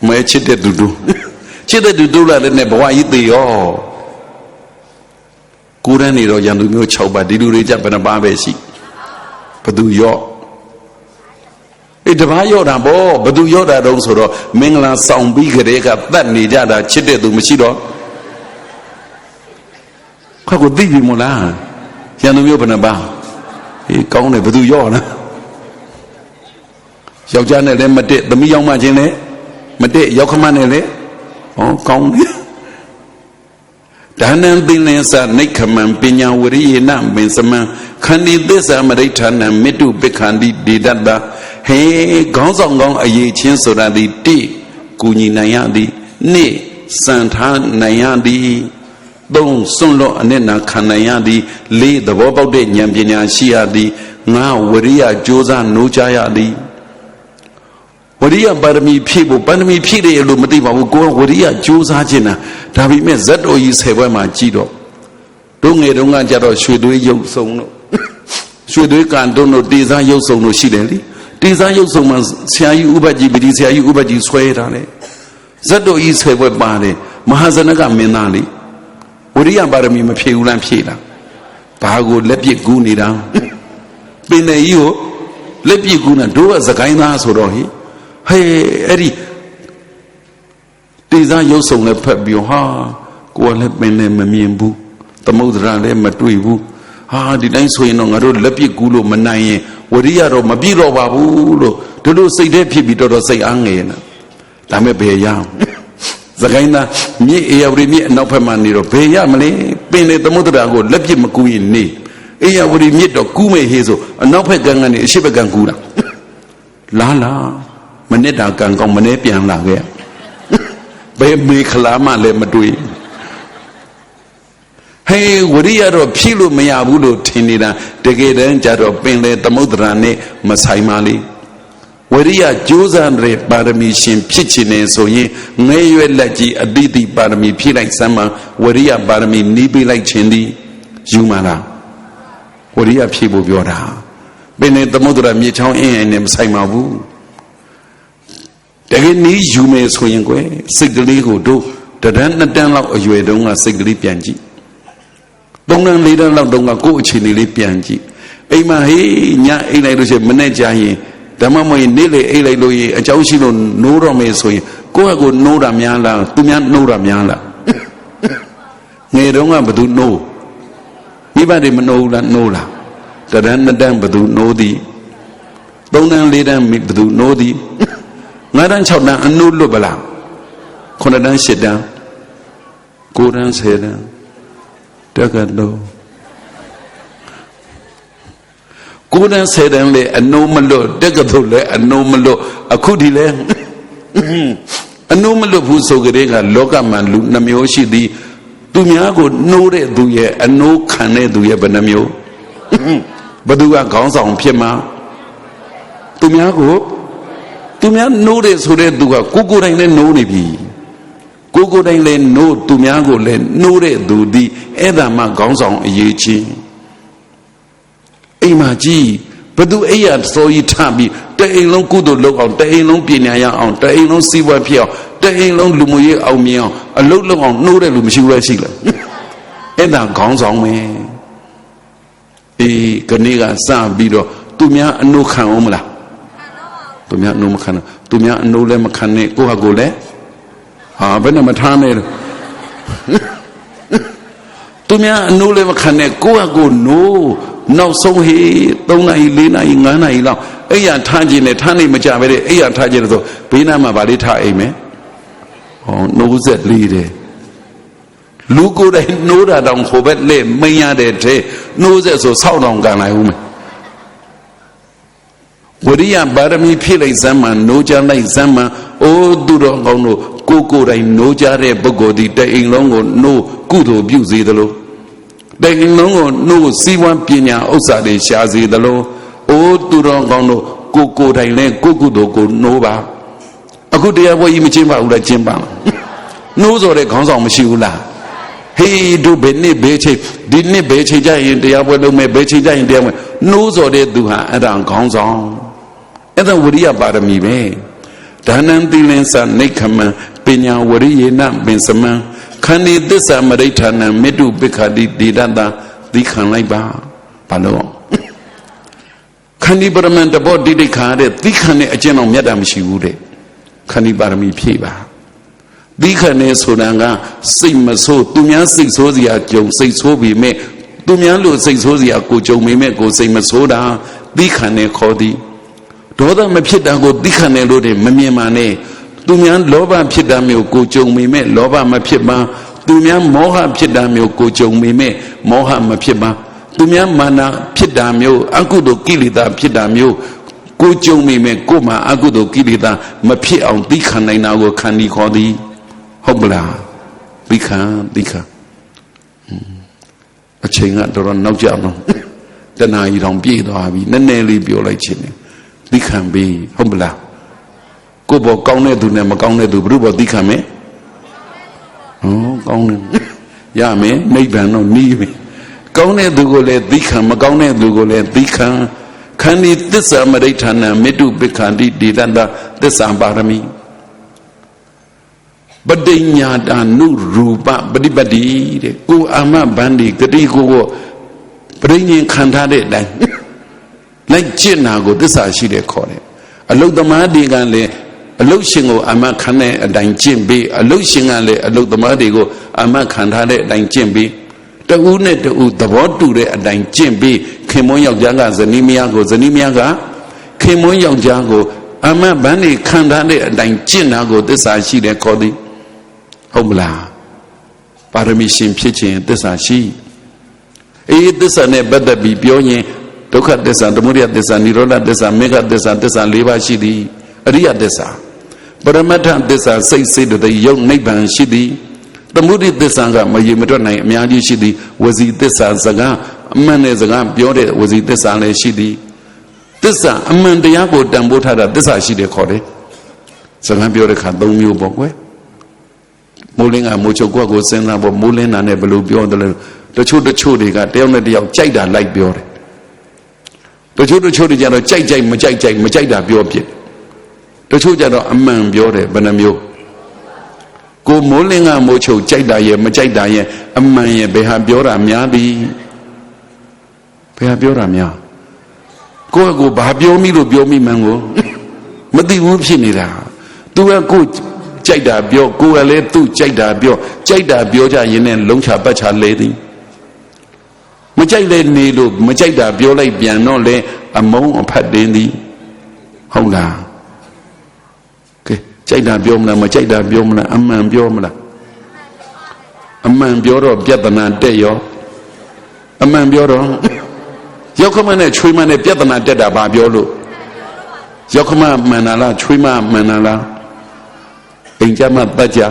မဲချစ်တဲ့သူတိုးချစ်တဲ့သူတိုးလာတဲ့နဲ့ဘဝကြီးသေးရော9တန်းနေတော့ရန်သူမျိုး6ပါးဒီလူတွေကြဘယ်နှပါးပဲရှိဘသူရော့တပားရော့တာဗောဘသူရော့တာတုံးဆိုတော့မင်္ဂလာဆောင်ပြီးကြတဲ့ကတတ်နေကြတာချစ်တဲ့သူမရှိတော့ခေါကိုသိပြီမို့လားရန်သူမျိုးဘယ်နှပါးကောင်းတယ်ဘသူရော့လားယောက်ျားနဲ့လည်းမတက်သမီးရောက်မှချင်းလည်းမတက်ရောက်ခမနဲ့လည်းကောင်းတယ်ဒါနံသင်္လင်္စနိခမံပညာဝရိယေနမင်စမံခန္တီသစ္စာမရိဋ္ဌာနံမေတ္တုပိခန္တိဒေဒတ္တဟေခေါင်းဆောင်ကောင်းအရေးချင်းဆိုတာဒီတိကူညီနိုင်ရသည်နှစ်စံထားနိုင်ရသည်သုံးစွန့်လွတ်အနစ်နာခံနိုင်ရသည်လေးသဘောပေါက်တဲ့ဉာဏ်ပညာရှိရသည်ငါဝရိယကြိုးစားနိုးကြရသည်ဝရိယပါရမီဖြည့်ဖို့ပါရမီဖြည့်တယ်လို့မသိပါဘူးကိုယ်ဝရိယကြိုးစားခြင်းတာဒါပေမဲ့ဇတ်တော်ကြီး10ဘွဲမှာကြည်တော့တို့ငယ်တုန်းကကြတော့ရွှေသွေးရုပ်စုံလို့ရွှေသွေးကန်တုံးတို့တေစားရုပ်စုံလို့ရှိတယ်လေတေစားရုပ်စုံမှာဆရာကြီးဥပကြီးပတိဆရာကြီးဥပကြီးဆွဲထားတယ်ဇတ်တော်ကြီး10ဘွဲပါတယ်မဟာဇနကမင်းသားလေဝရိယပါရမီမဖြည့်ဘူးလားဖြည့်လားဘာကိုလက်ပြစ်ကူးနေတာပင်တယ်ကြီးကိုလက်ပြစ်ကူးနေတို့ကစကိုင်းသားဆိုတော့ဟေးအဲ့ဒီတေစားရုပ်စုံနဲ့ဖက်ပြီးဟာကိုယ်လည်းပင်လည်းမမြင်ဘူးသမုဒ္ဒရာလည်းမတွေ့ဘူးဟာဒီတိုင်းဆိုရင်တော့ငါတို့လက်ပြစ်ကူးလို့မနိုင်ရင်ဝရိယတော့မပြည့်တော့ပါဘူးလို့တို့စိတ်ထဲဖြစ်ပြီးတော်စိတ်အားငယ်နေဒါမဲ့ဘယ်ရအောင်စကိုင်းသားမြေအေယဝရီမြေအနောက်ဘက်မှာနေတော့ဘယ်ရမလဲပင်လေသမုဒ္ဒရာကိုလက်ပြစ်မကူးရင်နေအေယဝရီမြေတော့ကူးမေဟေးဆိုအနောက်ဘက်ကန်းကနေအရှိဘက်ကန်းကူးတာလာမနစ်တာကံကောင်းမနေပြန်လာခဲ့ဘယ်မေခလာမှလည်းမတွေ့ဟေးဝရိယတော့ဖြည့်လို့မရဘူးလို့ထင်နေတာတကယ်တမ်းကျတော့ပင်လေသမုဒ္ဒရာနဲ့မဆိုင်ပါလေဝရိယကြိုးစားတဲ့ပါရမီရှင်ဖြစ်ခြင်းနဲ့ဆိုရင်ငဲရွက်လက်ကြီးအတိတိပါရမီဖြည့်လိုက်စမ်းမှဝရိယပါရမီနီးပေးလိုက်ခြင်းသည်ယူမှာလားဝရိယဖြည့်ဖို့ပြောတာပင်လေသမုဒ္ဒရာမြေချောင်းအင်းအိမ်နဲ့မဆိုင်ပါဘူးတကယ်နီးယူမယ်ဆိုရင်ကွယ်စိတ်ကလေးကိုတို့တဒန်း2တန်းလောက်အရွယ်တုန်းကစိတ်ကလေးပြန်ကြည့်3တန်း4တန်းလောက်တုန်းကကိုယ့်အခြေအနေလေးပြန်ကြည့် အိမ်မှာဟေးညအိမ်လိုက်လို့ရှိရင်မနဲ့ကြရင်ဓမ္မမဟုတ်ရင်နေ့လေအိမ်လိုက်လို့ရင်အကြောင်းရှိလို့နိုးတော့မယ်ဆိုရင်ကိုယ့်အကိုနိုးတာများလားသူများနိုးတာများလားငယ်တုန်းကဘသူနိုးမိဘတွေမနိုးဘူးလားနိုးလားတန်းနှစ်တန်းဘသူနိုးသည်သုံးတန်းလေးတန်းဘသူနိုးသည်ငါးတန်း6တန်းအနိုးလွတ်ပလား9တန်း10တန်း9တန်း10တန်းတက္ကသိုလ်9တန်း10တန်းလေအနိုးမလွတ်တက္ကသိုလ်လေအနိုးမလွတ်အခုဒီလေအနိုးမလွတ်ဘူးဆိုကြတဲ့ကလောကမှာလူနှမျိုးရှိသည်သူများကိုနှိုးတဲ့သူရဲ့အနိုးခံတဲ့သူရဲ့ဘယ်နှမျိုးဘသူကခေါင်းဆောင်ဖြစ်မှာသူများနှိုးတဲ့ဆိုတဲ့သူကကိုယ်တိုင်လည်းနှိုးနေပြီကိုယ်တိုင်လည်းနှိုးသူများကိုလည်းနှိုးတဲ့သူဒီအဲ့ဒါမှခေါင်းဆောင်အရေးချင်းအိမ်မှာကြီးဘသူအိယာစောကြီးထပြီးတအိမ်လုံးကုသိုလ်လုပ်အောင်တအိမ်လုံးပညာရအောင်တအိမ်လုံးစီးပွားဖြစ်အောင်တအိမ်လုံးလူမှုရေးအောင်မြင်အောင်အလုပ်လုပ်အောင်နှိုးတဲ့လူမရှိဘူးလားရှိလားအဲ့ဒါခေါင်းဆောင်ပဲခဏကစပြီးတော့သူများအနှုတ်ခံအောင်မလားသူများအနှုတ်မခံတော့သူများအနှုတ်လည်းမခံနဲ့ကိုယ့်ဟာကိုယ်လည်းဘယ်နဲ့မထားနဲ့သူများအနှုတ်လည်းမခံနဲ့ကိုယ့်ဟာကိုယ်နိုးနောက်ဆုံးဟေး3နာရီ4နာရီ5နာရီလောက်အဲ့ရထားခြင်းနဲ့ထားနေမကြပဲတဲ့အဲ့ရထားခြင်းဆိုဘေးနားမှာဗာလေးထားအိမ်မယ်နှိုးဆက်လေးတယ်လူကိုယ်တိုင်နှိုးတာတောင်ခိုဘက်လက်မင်းရတဲ့တဲ့နှိုးဆက်ဆိုဆောက်တောင်ကန်လိုက်ဦးမယ်ဝရိယပါရမီဖြည့်လိုက်စမ်းမှနှိုးကြလိုက်စမ်းမှအိုးသူတော်ကောင်းတို့ကိုယ်တိုင်နှိုးကြတဲ့ပုဂ္ဂိုလ်ဒီတအိမ်လုံးကိုနှိုးကုသိုလ်ပြုစေသလိုတအိမ်လုံးကိုနှိုးစီးပွားပညာဥစ္စာတွေရှာစေသလိုအိုးသူတော်ကောင်းတို့ကိုယ်တိုင်လည်းကိုကုသိုလ်ကိုနှိုးပါအခုတရားပွဲကြီးမကျင်းပါဘူးလားကျင်းပါနှိုးစော်တဲ့ခေါင်းဆောင်မရှိဘူးလားဟေးတို့ဘယ်နှစ်ဘယ်ချိန်ဒီနှစ်ဘယ်ချိန်ကြရင်တရားပွဲလုပ်မယ်ဘယ်ချိန်ကြရင်တရားပွဲနှိုးစော်တဲ့သူဟာအဲ့ဒါခေါင်းဆောင်အဲ့ဒါဝရိယပါရမီပဲဒါနံသီလင်္စနိခမံပညာဝရိယေနပင်စမံခန္ဒီသစ္စာမရိဋ္ဌာနံမေတုပိခာတိဒေဒတာသီခံလိုက်ပါဘာလို့ခန္ဒီပရမန်တဘောတိတိခါတဲ့သီခံတဲ့အကျင့်တော်မြတ်တာမရှိဘူးတဲ့ခန္ဒီပါရမီဖြည့်ပါသီခံနေဆိုတာကစိတ်မဆိုးသူများစိတ်ဆိုးစရာကြုံစိတ်ဆိုးပြီမဲ့သူများလို့စိတ်ဆိုးစရာကိုကြုံမိမဲ့ကိုစိတ်မဆိုးတာသီခံနေခေါ်သည်ဒေါသမဖြစ်တာကိုသီခံနေလို့တည်းမမြင်ပါနဲ့သူများလောဘဖြစ်တာမျိုးကိုကြုံမိမဲ့လောဘမဖြစ်ပါသူများမောဟဖြစ်တာမျိုးကိုကြုံမိမဲ့မောဟမဖြစ်ပါသူများမာနဖြစ်တာမျိုးအကုသိုလ်ကိလေသာဖြစ်တာမျိုးကိုကြုံမိမဲ့ကိုမှအကုသိုလ်ကိလေသာမဖြစ်အောင်သီခံနိုင်တာကိုခန္ဒီခေါ်သည်ဟုတ်မလားသီခံအချိန်ကတော်တော်နောက်ကျအောင်တဏှာကြီးတောင်ပြေးသွားပြီနည်းနည်းလေးပြောလိုက်ခြင်းနဲ့သီခံပြီးဟုတ်မလားကိုယ်ပေါ်ကောင်းတဲ့သူနဲ့မကောင်းတဲ့သူဘုရားပေါ်သီခံမယ်ကောင်းတယ်ရမယ်နိဗ္ဗာန်တော့နီးပြီကောင်းတဲ့သူကိုလည်းသီခံမကောင်းတဲ့သူကိုလည်းသီခံခန္ဒီသစ္စာမရိဋ္ဌာနံမေတုပိခန္တိဒေဒတာသစ္စာပါရမီပဋိညာတာနုရူပပฏิပတ်တိတဲ့ကိုအာမဘန္ဒီဂတိကိုပရိညင်ခံထားတဲ့အတိုင်းလိုက်ကျင့်တာကိုသစ္စာရှိတယ်ခေါ်တယ်အလုသမားတွေကလည်းအလုရှင်ကိုအာမခံတဲ့အတိုင်းကျင့်ပြီးအလုရှင်ကလည်းအလုသမားတွေကိုအာမခံထားတဲ့အတိုင်းကျင့်ပြီးတဦးနဲ့တဦးသဘောတူတဲ့အတိုင်းကျင့်ပြီးခင်မွန်းယောက်ျားကဇနီးမယားကိုဇနီးမယားကခင်မွန်းယောက်ျားကိုအာမဘန္ဒီခံထားတဲ့အတိုင်းကျင့်တာကိုသစ္စာရှိတယ်ခေါ်သည်ဟုတ်မလားပါရမီရှင်ဖြစ်ခြင်းသစ္စာရှိသစ္စာနဲ့ပတ်သက်ပြီးပြောရင်ဒုက္ခသစ္စာသမုဒယသစ္စာនិရောဓသစ္စာမေဃသစ္စာသစ္စာ၄ပါးရှိသည်အရိယသစ္စာပရမတ္ထသစ္စာစိတ်စေတသိက်ယုတ်နိဗ္ဗာန်ရှိသည်သမုဒိသစ္စာကမရေမတွက်နိုင်အများကြီးရှိသည်ဝစီသစ္စာစကားအမှန်နဲ့စကားပြောတဲ့ဝစီသစ္စာလည်းရှိသည်သစ္စာအမှန်တရားကိုတန်ဖိုးထားတာသစ္စာရှိတယ်ခေါ်တယ်စကားပြောတဲ့ခါ၃မျိုးပေါ့ကွယ်မိုးလင်းကမိုးချုပ်ကိုစဉ်းစားဖို့မိုးလင်းတာနဲ့ဘယ်လိုပြောတယ်လဲတချို့တွေကတယောက်နဲ့တယောက်ကြိုက်တာလိုက်ပြောတယ်တချို့တွေကြတော့ကြိုက်မကြိုက်တာပြောဖြစ်တချို့ကြတော့အမှန်ပြောတယ်ဘယ်နှမျိုးကိုမိုးလင်းကမိုးချုပ်ကြိုက်တာရဲ့မကြိုက်တာရဲ့အမှန်ရဲ့ဘယ်ဟာပြောတာများသည်ဘယ်ဟာပြောတာများ ကိုဘာပြောမိလို့ပြောမိမှန်းကိုမသိဘူးဖြစ်နေတာသူကကိုကြိုက်တာပြောကိုကလည်းသူ့ကြိုက်တာပြောကြိုက်တာပြောကြရင်လည်းလုံးချပတ်ချလဲသည်မကြိုက်လဲနေလို့မကြိုက်တာပြောလိုက်ပြန်တော့လေအမုန်းအဖတ်တင်းသည်ဟုတ်လားကဲကြိုက်တာပြောမလားမကြိုက်တာပြောမလားအမှန်ပြောမလားအမှန်ပြောတော့ပြဿနာတက်ရောအမှန်ပြောတော့ရောက်ခမနဲ့ချွေးမနဲ့ပြဿနာတက်တာဘာပြောလို့ရောက်ခမမှန်လားချွေးမမှန်လားအိမ်ကြမှာတတ်ကြ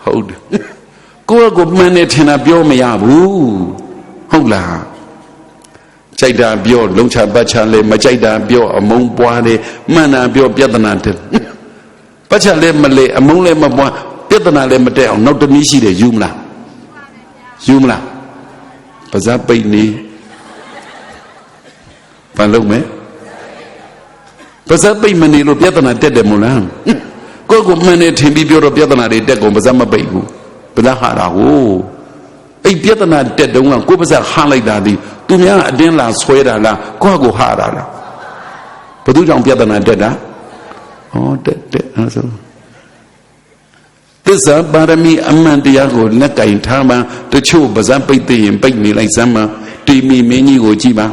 ဟုတ်တယ်ကိုမှန်နေထင်တာပြောမရဘူးဟုတ်လားကြိုက်တာပြောလုံးချပတ်ချလဲမကြိုက်တာပြောအမုန်းပွားတယ်မှန်တာပြောပြဿနာတက်ပတ်ချလဲမလဲအမုန်းလဲမပွားပြဿနာလည်းမတက်အောင်နောက်တနည်းရှိတယ်ယူမလားယူမလားပါဇက်ပိတ်နေဘာလုပ်မဲပါဇက်ပိတ်မနေလို့ပြဿနာတက်တယ်မို့လားကိုမှန်နေထင်ပြီးပြောတော့ပြဿနာတွေတက်ကုန်ပါဇက်မပိတ်ဘူးပါဇက်ဟာတာကိုအဲ့ပြဿနာတက်တုန်းကကိုပါဇက်ဟာလိုက်တာဒီသူများအတင်းလာဆွဲတာလားကိုဟာတာလားဘယ်သူကြောင့်ပြဿနာတက်တာဟောတက်အဲ့ဆိုသစ္စာပါရမီအမှန်တရားကိုလက်ကင်ထားမှတချို့ပါဇက်ပိတ်သိရင်ပိတ်နေလိုက်စမ်းမှတီမီမင်းကြီးကိုကြည့်ပါ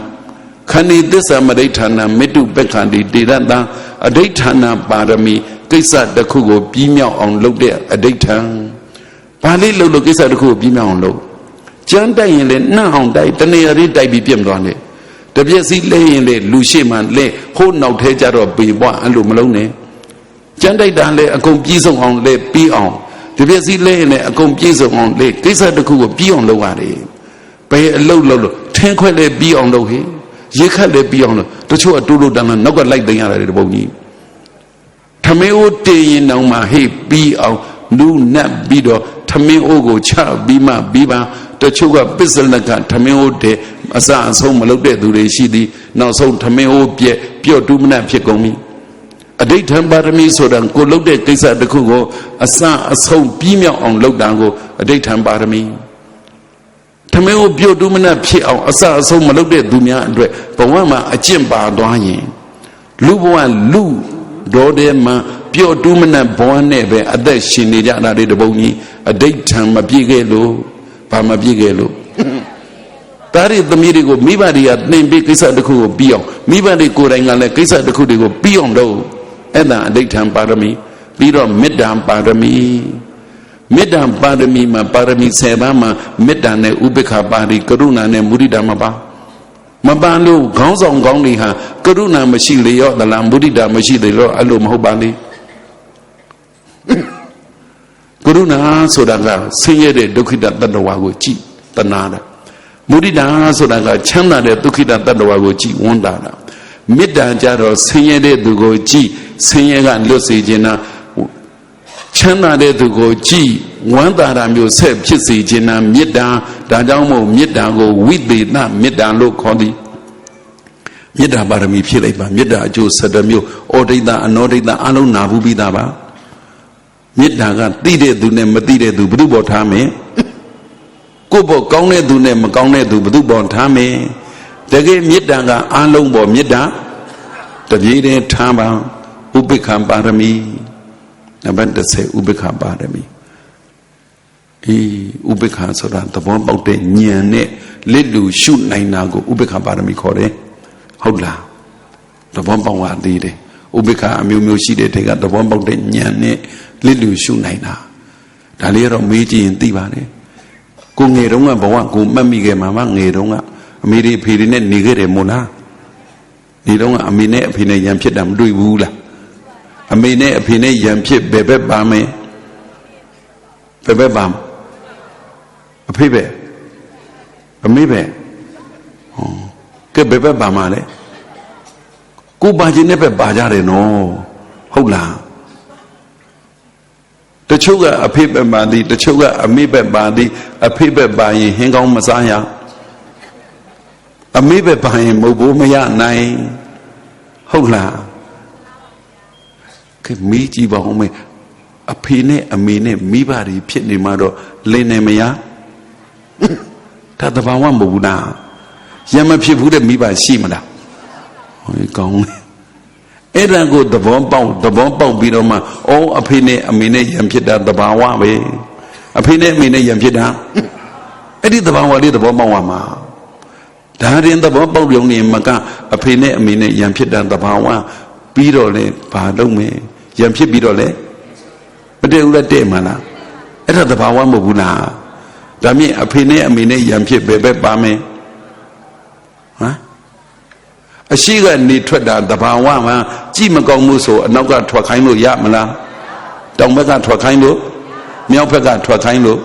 ခဏိသစ္စာမဋိဌာနမေတ္တုပက္ခန္တိတေရတံအဋိဌာနပါရမီကိစ္စတစ်ခုကိုပြီးမြောက်အောင်လုပ်တဲ့အဋိဌံဘာလေးလုပ်လို့ကိစ္စတစ်ခုကိုပြီးမြောက်အောင်လုပ်ကြမ်းတိုက်ရင်လည်းနှံ့အောင်တိုက်တနေရာလေးတိုက်ပြီးပြတ်သွားတယ်တပြက်စီလဲရင်လေလူရှိမှလဲဟိုးနောက်ထဲကြတော့ပေပွားအဲ့လိုမလုံးနဲ့ကြမ်းတိုက်တာလဲအကုန်ပြီးဆုံးအောင်လဲပြီးအောင်တပြက်စီလဲရင်လည်းအကုန်ပြီးဆုံးအောင်လဲကိစ္စတစ်ခုကိုပြီးအောင်လုပ်ရတယ်ဘယ်အလုပ်လုပ်လို့ထင်းခွက်လဲပြီးအောင်လုပ်ဟေ့ရေခတ်လည်းပြီးအောင်လို့တချို့အတူတူတန်းနောက်ကလိုက်သိမ်းရတယ်တပုံကြီးထမင်းအိုးတင်ရင်တောင်မှဟေ့ပြီးအောင်လူနတ်ပြီးတော့ထမင်းအိုးကိုချပြီးမှပြီးပါတချို့ကပစ္စလကထမင်းအိုးတဲ့အစအဆုံးမလုပ်တဲ့သူတွေရှိသည်နောက်ဆုံးထမင်းအိုးပြက်ပြော့တူးမနတ်ဖြစ်ကုန်ပြီအဋိဌံပါရမီဆိုတာကိုလုပ်တဲ့ကိစ္စတစ်ခုကိုအစအဆုံးပြီးမြောက်အောင်လုပ်တာကိုအဋိဌံပါရမီထမင်းကိုပြုတ်တူးမနှက်ဖြစ်အောင်အစအဆုံးမလုပ်တဲ့သူများအတွက်ဘဝမှာအကျင့်ပါသွားရင်လူဘဝလူတော်တဲ့မှာပြုတ်တူးမနှက်ဘဝနဲ့ပဲအသက်ရှင်နေကြတာတွေတပုံကြီးအဋိဌံမပြည့်ခဲ့လို့ဘာမပြည့်ခဲ့လို့ဒါရီသမီးတွေကိုမိဘတွေကသင်ပေးကိစ္စတစ်ခုကိုပြီးအောင်မိဘတွေကိုယ်တိုင်ကလည်းကိစ္စတစ်ခုတွေကိုပြီးအောင်လုပ်အဲ့ဒါအဋိဌံပါရမီပြီးတော့မေတ္တာပါရမီမေတ္တာပါရမီမှာပါရမီ10ပါးမှာမေတ္တာနဲ့ဥပေက္ခပါရီကရုဏာနဲ့မုဒိတာမပါလို့ခေါင်းဆောင်ကောင်းတွေဟာကရုဏာမရှိလေရောသလားမုဒိတာမရှိလေရောအဲ့လိုမဟုတ်ပါလေကရုဏာဆိုတာကဆင်းရဲတဲ့ဒုက္ခိတတ္တဝါကိုကြည်တနာတာမုဒိတာဆိုတာကချမ်းသာတဲ့ဒုက္ခိတတ္တဝါကိုကြည်ဝန်းတာမေတ္တာကြတော့ဆင်းရဲတဲ့သူကိုကြည်ဆင်းရဲကလွတ်စေခြင်းနာချမ်းသာတဲ့သူကိုကြည်ဝမ်းသာတာမျိုးဆက်ဖြစ်စေခြင်းနာမေတ္တာဒါကြောင့်မို့မေတ္တာကိုဝိသေသမေတ္တာလို့ခေါ်သည်မေတ္တာပါရမီဖြစ်လိုက်ပါမေတ္တာအကျိုး7မျိုးဩဒိတအနောဒိတအလုံးနာဘူးပြီးသားပါမေတ္တာကသိတဲ့သူနဲ့မသိတဲ့သူဘယ်သူပေါ်ထားမယ်ကိုယ့်ပေါ်ကောင်းတဲ့သူနဲ့မကောင်းတဲ့သူဘယ်သူပေါ်ထားမယ်တကယ်မေတ္တာကအလုံးပေါ်မေတ္တာတပြေးတည်းထားပါဥပိ္ပခပါရမီနံပါတ်10ဥပိ္ပခပါရမီဥပိ္ပခဆိုတာသဘောပေါက်တဲ့ဉာဏ်နဲ့လက်လူရှုနိုင်တာကိုဥပိ္ပခပါရမီခေါ်တယ်ဟုတ်လားသဘောပေါက်ရသေးတယ်ဥပိ္ပခအမျိုးမျိုးရှိတဲ့ထဲကသဘောပေါက်တဲ့ဉာဏ်နဲ့လက်လူရှုနိုင်တာဒါလေးတော့မေးကြည့်ရင်သိပါတယ်ကိုငယ်တုန်းကဘဝကိုမှတ်မိခဲ့မှာမငယ်တုန်းကအမေတွေအဖေတွေနဲ့နေခဲ့တယ်မို့လားဒီတုန်းကအမေနဲ့အဖေနဲ့ရံဖြစ်တာမတွေ့ဘူးလားအမေနဲ့အဖေနဲ့ရံဖြစ်ဘယ်ဘက်ပါမယ်ဘယ်ဘက်ပါအဖေပဲအမေပဲဟောကဲဘယ်ဘက်ပါမှာလဲကိုပါခြင်းနဲ့ပဲပါကြတယ်နော်ဟုတ်လားတချို့ကအဖေဘက်ပါသည်တချို့ကအမေဘက်ပါသည်အဖေဘက်ပါရင်ဟင်းကောင်းမစားရအမေဘက်ပါရင်မဟုတ်ဘူးမရနိုင်ဟုတ်လားကဲမိကြည့်ပါဦးမေအဖေနဲ့အမေနဲ့မိဘတွေဖြစ်နေမှာတော့လင်းနေမရဒါတဘာဝမဟုတ်ဘူးလား ရံမဖြစ်ဘူးတဲ့မိဘရှိမလားဟောကောင်းလေအဲ့ဒါကိုသဘောပေါက်ပြီးတော့မှအော်အဖေနဲ့အမေနဲ့ရံဖြစ်တာသဘာဝပဲအဖေနဲ့အမေနဲ့ရံဖြစ်တာအဲ့ဒီသဘာဝလေးသဘောပေါက်ရမှာဒါရင်သဘောပေါက်ရုံနဲ့မကအဖေနဲ့အမေနဲ့ရံဖြစ်တာသဘာဝပြီးတော့လေဘာလုပ်မယ်ရံဖြစ်ပြီးတော့လေမတည့်ဘူးလားတဲ့မှလားအဲ့ဒါသဘာဝမဟုတ်ဘူးလားဒါမြင့်အဖေနဲ့အမေနဲ့ရံဖြစ်ပဲပါမယ်ဟမ်အရှိကနေထွက်တာသဘာဝမှာကြည့်မကောင်းမှုဆိုအနောက်ကထွက်ခိုင်းလို့ရမလားတောင်ဘက်ကထွက်ခိုင်းလို့မြောက်ဘက်ကထွက်ခိုင်းလို့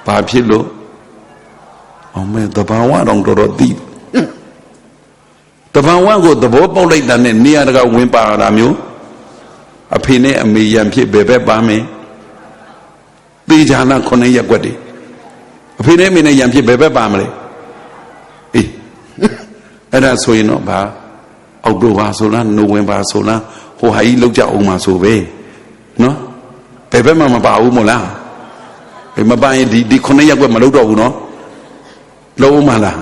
ဘာဖြစ်လို့အောင်မဲသဘာဝတော့တော်တော်သိသဘာဝကိုသဘောပေါက်လိုက်တာနဲ့နေရာတကဝင်ပါတာမျိုးအဖေနဲ့အမေရံဖြစ်ပဲပါမယ်သေချာနာ9ရက်ွက်တည်းအဖေနဲ့အမေနဲ့ရံဖြစ်ပဲပါမလဲအေးအဲ့ဒါဆိုရင်တော့ဗာအောက်တိုဘာဆိုလားနိုဝင်ဘာဆိုလားဟိုဟာကြီးလောက်ကြအောင်မှာဆိုပဲနော်ဘယ်မှမပါဘူးမို့လားမပါရင်ဒီ9ရက်ွက်မလောက်တော့ဘူးနော်လုံးမလား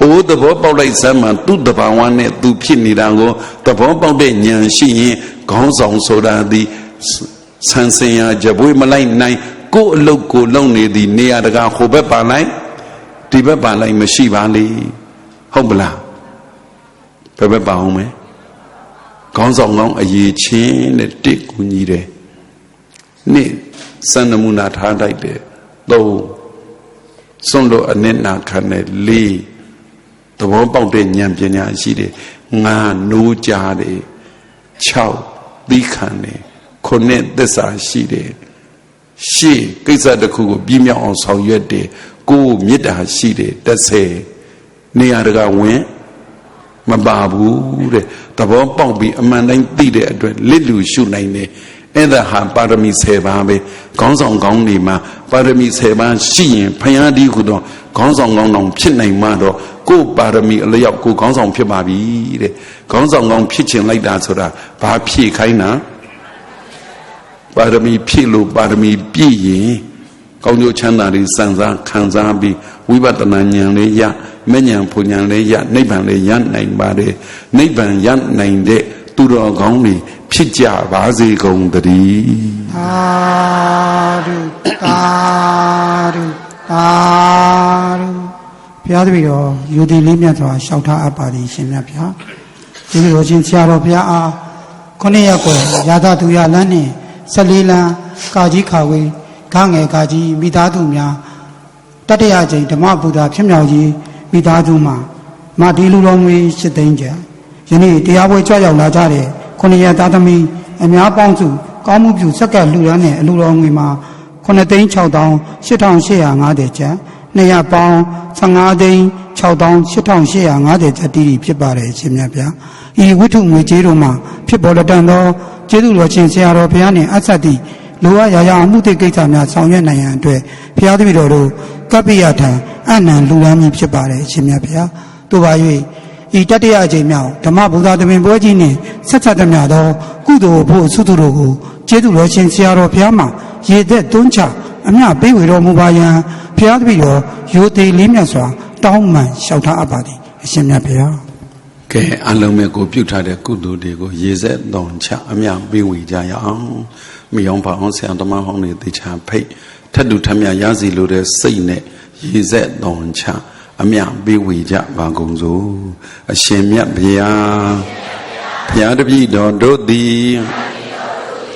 အိုးသဘောပေါက်လိုက်စမ်းမှသူ့တဘာဝနဲ့သူဖြစ်နေတာကိုသဘောပေါက်တဲ့ဉာဏ်ရှိရင်ခေါင်းဆောင်ဆိုတာဒီဆန်းစင်ရကြပွေးမလိုက်နိုင်ကိုယ်အလုတ်ကိုလုံနေသည်နေရာတကာဟိုဘက်ပါလိုက်ဒီဘက်ပါလိုက်မရှိပါလေဟုတ်ပလားဘယ်ဘက်ပါအောင်မဲခေါင်းဆောင်ကောင်းအရေးချင်းနဲ့တစ်ကူညီတယ်နေ့စံနမူနာထားလိုက်တယ်သုံးစွန့်လို့အနစ်နာခံတယ်လေးသဘောပေါက်တဲ့ဉာဏ်ပညာရှိတယ်ငါနိုးကြတယ်6သီးခံတယ်9သစ္စာရှိတယ်ရှေ့ကိစ္စတစ်ခုကိုပြည့်မြောက်အောင်ဆောင်ရွက်တယ်9မေတ္တာရှိတယ်10နေရာတကာဝင်မပါဘူးတဲ့သဘောပေါက်ပြီးအမှန်တိုင်းသိတဲ့အတွက်လစ်လူရှုနိုင်တယ်အဲ့ဒါဟာပါရမီ10ပါးပဲခေါင်းဆောင်ကောင်းနေမှာပါရမီ10ပါးရှိရင်ဖယားဒီခုတော့ခေါင်းဆောင်ကောင်းဖြစ်နိုင်မှတော့ကိုယ်ပါရမီအလျောက်ကိုခေါင်းဆောင်ဖြစ်ပါပြီတဲ့ခေါင်းဆောင်ကောင်းဖြစ်ခြင်းလိုက်တာဆိုတာဘာဖြည့်ခိုင်းတာပါရမီဖြည့်လို့ပါရမီပြည့်ရင်ကောင်းကျိုးချမ်းသာတွေစံစားခံစားပြီးဝိပဿနာဉာဏ်လေးရမဉဏ်ဖူဉဏ်လေးရနိဗ္ဗာန်လေးရနိုင်ပါတယ်နိဗ္ဗာန်ရနိုင်တဲ့သူတော်ကောင်းတွေဖြစ်ကြပါစေကုန်သတည်း
သာဓုသာဓုသာဓုဘုရားတပည့်တော်ယူသည်လေးမြတ်စွာလျှောက်ထားအပ်ပါသည်ရှင်မြတ်ဗျာဒီလိုချင်းဆရာတော်ဘုရားအား9ရက်ကိုရာသသူရလမ်းနှင့်14လမ်းကာကြီးခါဝေးခငယ်ကာကြီးမိသားစုများတတရကျိန်ဓမ္မဗုဒ္ဓဖြစ်မြောက်ကြီးမိသားစုမှာမာဒီလူတော်ငွေ8သိန်းကျပ်ယနေ့တရားပွဲကြွရောက်လာကြတဲ့9ရက်သားသမီးအများပေါင်းစုကောင်းမှုပြုစက္ကန့်လူရန်နဲ့အလူတော်ငွေမှာ9,6,8,850ကျပ်200ပေါင်း15,6,8,850ကျပ်တီးဖြစ်ပါတယ်ရှင်မြတ်ဗျာဤဝိထုငွေကြေးတို့မှာဖြစ်ပေါ်လက်တန်သောကျေးဇူးတော်ရှင်ဆရာတော်ဘုရားနှင့်အဆက်တည်လိုအပ်ရာရာအမှုသိကိစ္စများဆောင်ရွက်နိုင်ရန်အတွက်ဘုရားတပည့်တော်တို့ကပ္ပိယထံအနံလူရန်မည်ဖြစ်ပါတယ်ရှင်မြတ်ဗျာတို့ပါ၍ဤတတိယအကြိမ်မြောက်ဓမ္မဗုဒ္ဓသဘင်ပွဲကြီးနှင့်ဆက်ဆက်သမျှသောကုသိုလ်ဖို့သုတ္တတို့ကိုကျေးဇူးတော်ရှင်ဆရာတော်ဘုရားမှာရေသက်သွန်းချအမြပေးဝေတော်မူပါယံဘုရားတပည့်တော်ရိုသေလေးမြတ်စွာတောင်းပန်လျှောက်ထားအပ်ပါသည်အရှင်မြတ်ဘုရား
ကဲအလုံးမဲ့ကိုပြုထားတဲ့ကုသိုလ်တွေကိုရေသက်သွန်းချအမြပေးဝေကြရအောင်မြေအောင်ပါအောင်ဆရာသမားဟောင်းတွေသေချာဖိတ်ထက်တူထမြရစီလိုတဲ့စိတ်နဲ့ရေသက်သွန်းချအမြပေးဝေကြပါကုန်စို့အရှင်မြတ်ဘုရားဘုရားတပည့်တော်တို့သည်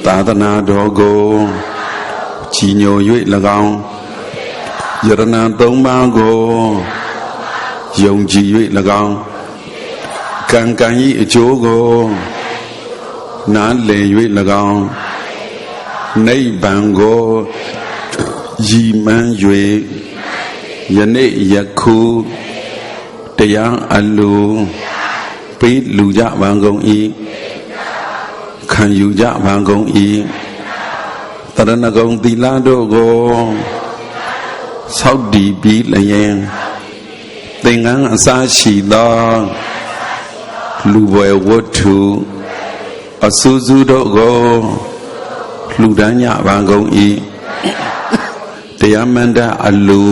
သာသနာတော်ကိုကြီးညို၍၎င်းယရဏ3ပါးကိုယုံကြည်၍၎င်းကံကံ၏အကျိုးကိုနားလည်၍၎င်းနိဗ္ဗာန်ကိုရည်မှန်း၍ယနေ့ယခုတရားအလိုပေးလူကြပါကုန်၏ခံယူကြပါကုန်၏တရဏဂုံသီလတို့ကိုဆောက်တည်ပြီးလျင်သင်္ကန်းအစရှိသောလူဘွယ်ဝတ္ထုအစူးစူးတို့ကိုလှူဒန်းကြပါကုန်၏တရားမန္တအလူ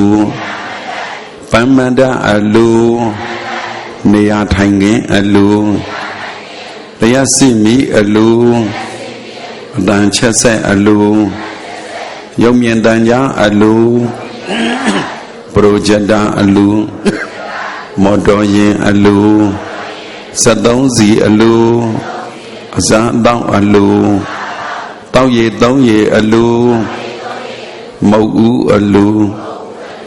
ပ မန္တအလူနေရာထိုင်ခင်အလူတရားစီမီအလူအတန်ချက်ဆက်အလူရုပ်မြင်တန်ကြားအလူပရိုဂျက်တာအလူမော်တော်ယာဉ်အလူ73စီအလူအစမ်းတောင်းအလူတောက်ရည်သုံးရည်အလူမုတ်ဦးအလူ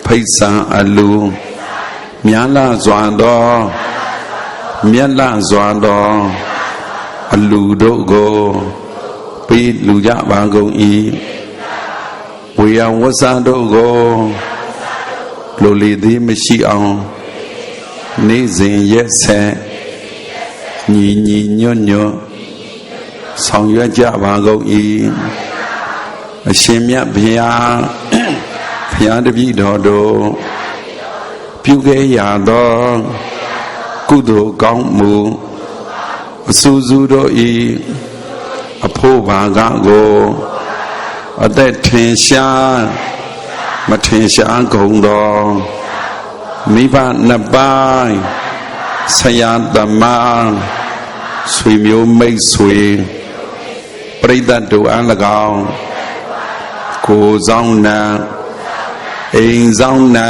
ဖိတ်ဆံအလူမြားလစွာသောမြက်လစွာသောအလူတို့ကိုပေးလူကြပါကုန်၏ဝေယဝဆာတို့ကိုလိုလေသည်မရှိအောင်နေ့စဉ်ရက်ဆက်ညီညီညွတ်ညွတ်ဆောင်ရွက်ကြပါကုန်၏အရှင်မြတ်ဘုရားဘုရားတပည့်တော်တို့ပြုခဲ့ရသောကုသိုလ်ကောင်းမှုအဆူဆူတို့၏အဖို့ဘာကကိုအသက်ထင်ရှားမထင်ရှားကုန်သောမိဘနှစ်ပိုင်းဆရာသမားဆွေမျိုးမိတ်ဆွေပရိသတ်တို့အား၎င်းကိုယ်ဆောင်နံအိမ်ဆောင်နံ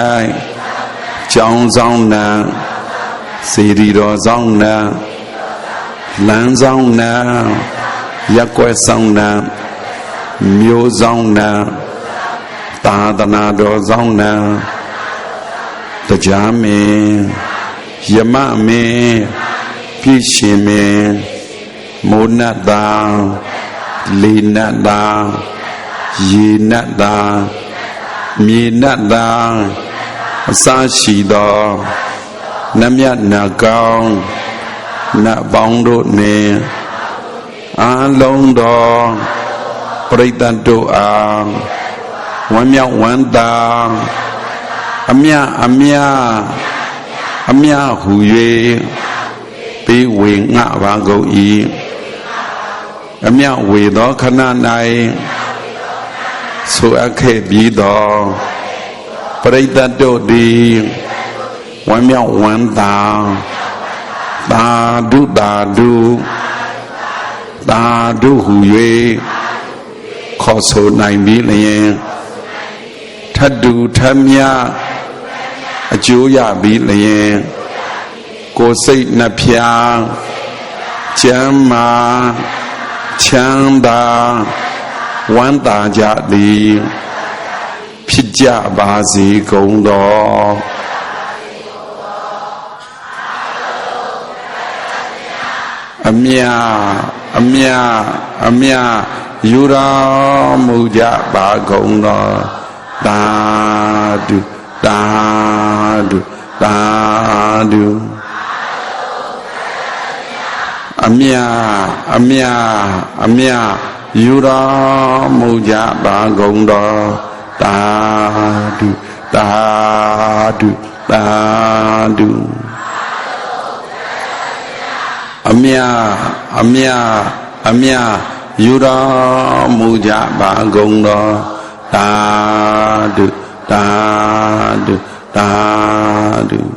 ကျောင်းဆောင်နံစေတီတော်ဆောင်နံလမ်းဆောင်နံရက်ွယ်ဆောင်နံမျိုးဆောင်နံသာသနာတော်ဆောင်နံတရားမင်းယမမင်းပြည့်ရှင်မင်းမိုးနတ်သာလေနတ်သာရေနတ်သာမြေနတ်သာအစရှိသောနတ်မြတ်နာကောင်းနတ်ပေါင်းတို့နှင့်အာလုံးသောပရိသတ်တို့အားဝမ်းမြောက်ဝမ်းသာအမြဟု၍ပေးဝေငှပါကုန်၏အမြဝေသောခဏ၌ဆိုအပ်ခဲ့ပြီးသောပရိသတ်တို့သည်ဝမ်းမြောက်ဝမ်းသာသာဓုသာဓုသာဓုဟု၍ခေါ်ဆိုနိုင်ပြီလျင်ထတ်တူထမြအကျိုးရပြီလျင်ကိုယ်စိတ်နှဖျားကျမ်းမာချမ်းသာဝမ်းသာကြသည်ဖြစ်ကြပါစေကုန်သောအမြယူတော်မူကြပါကုန်သောသာဓုသာဓုသာဓုအမြယူတော်မူကြပါကုန်သောသာဓုသာဓုသာဓုအမြယူတော်မူကြပါကုန်သောသာဓုသာဓုသာဓု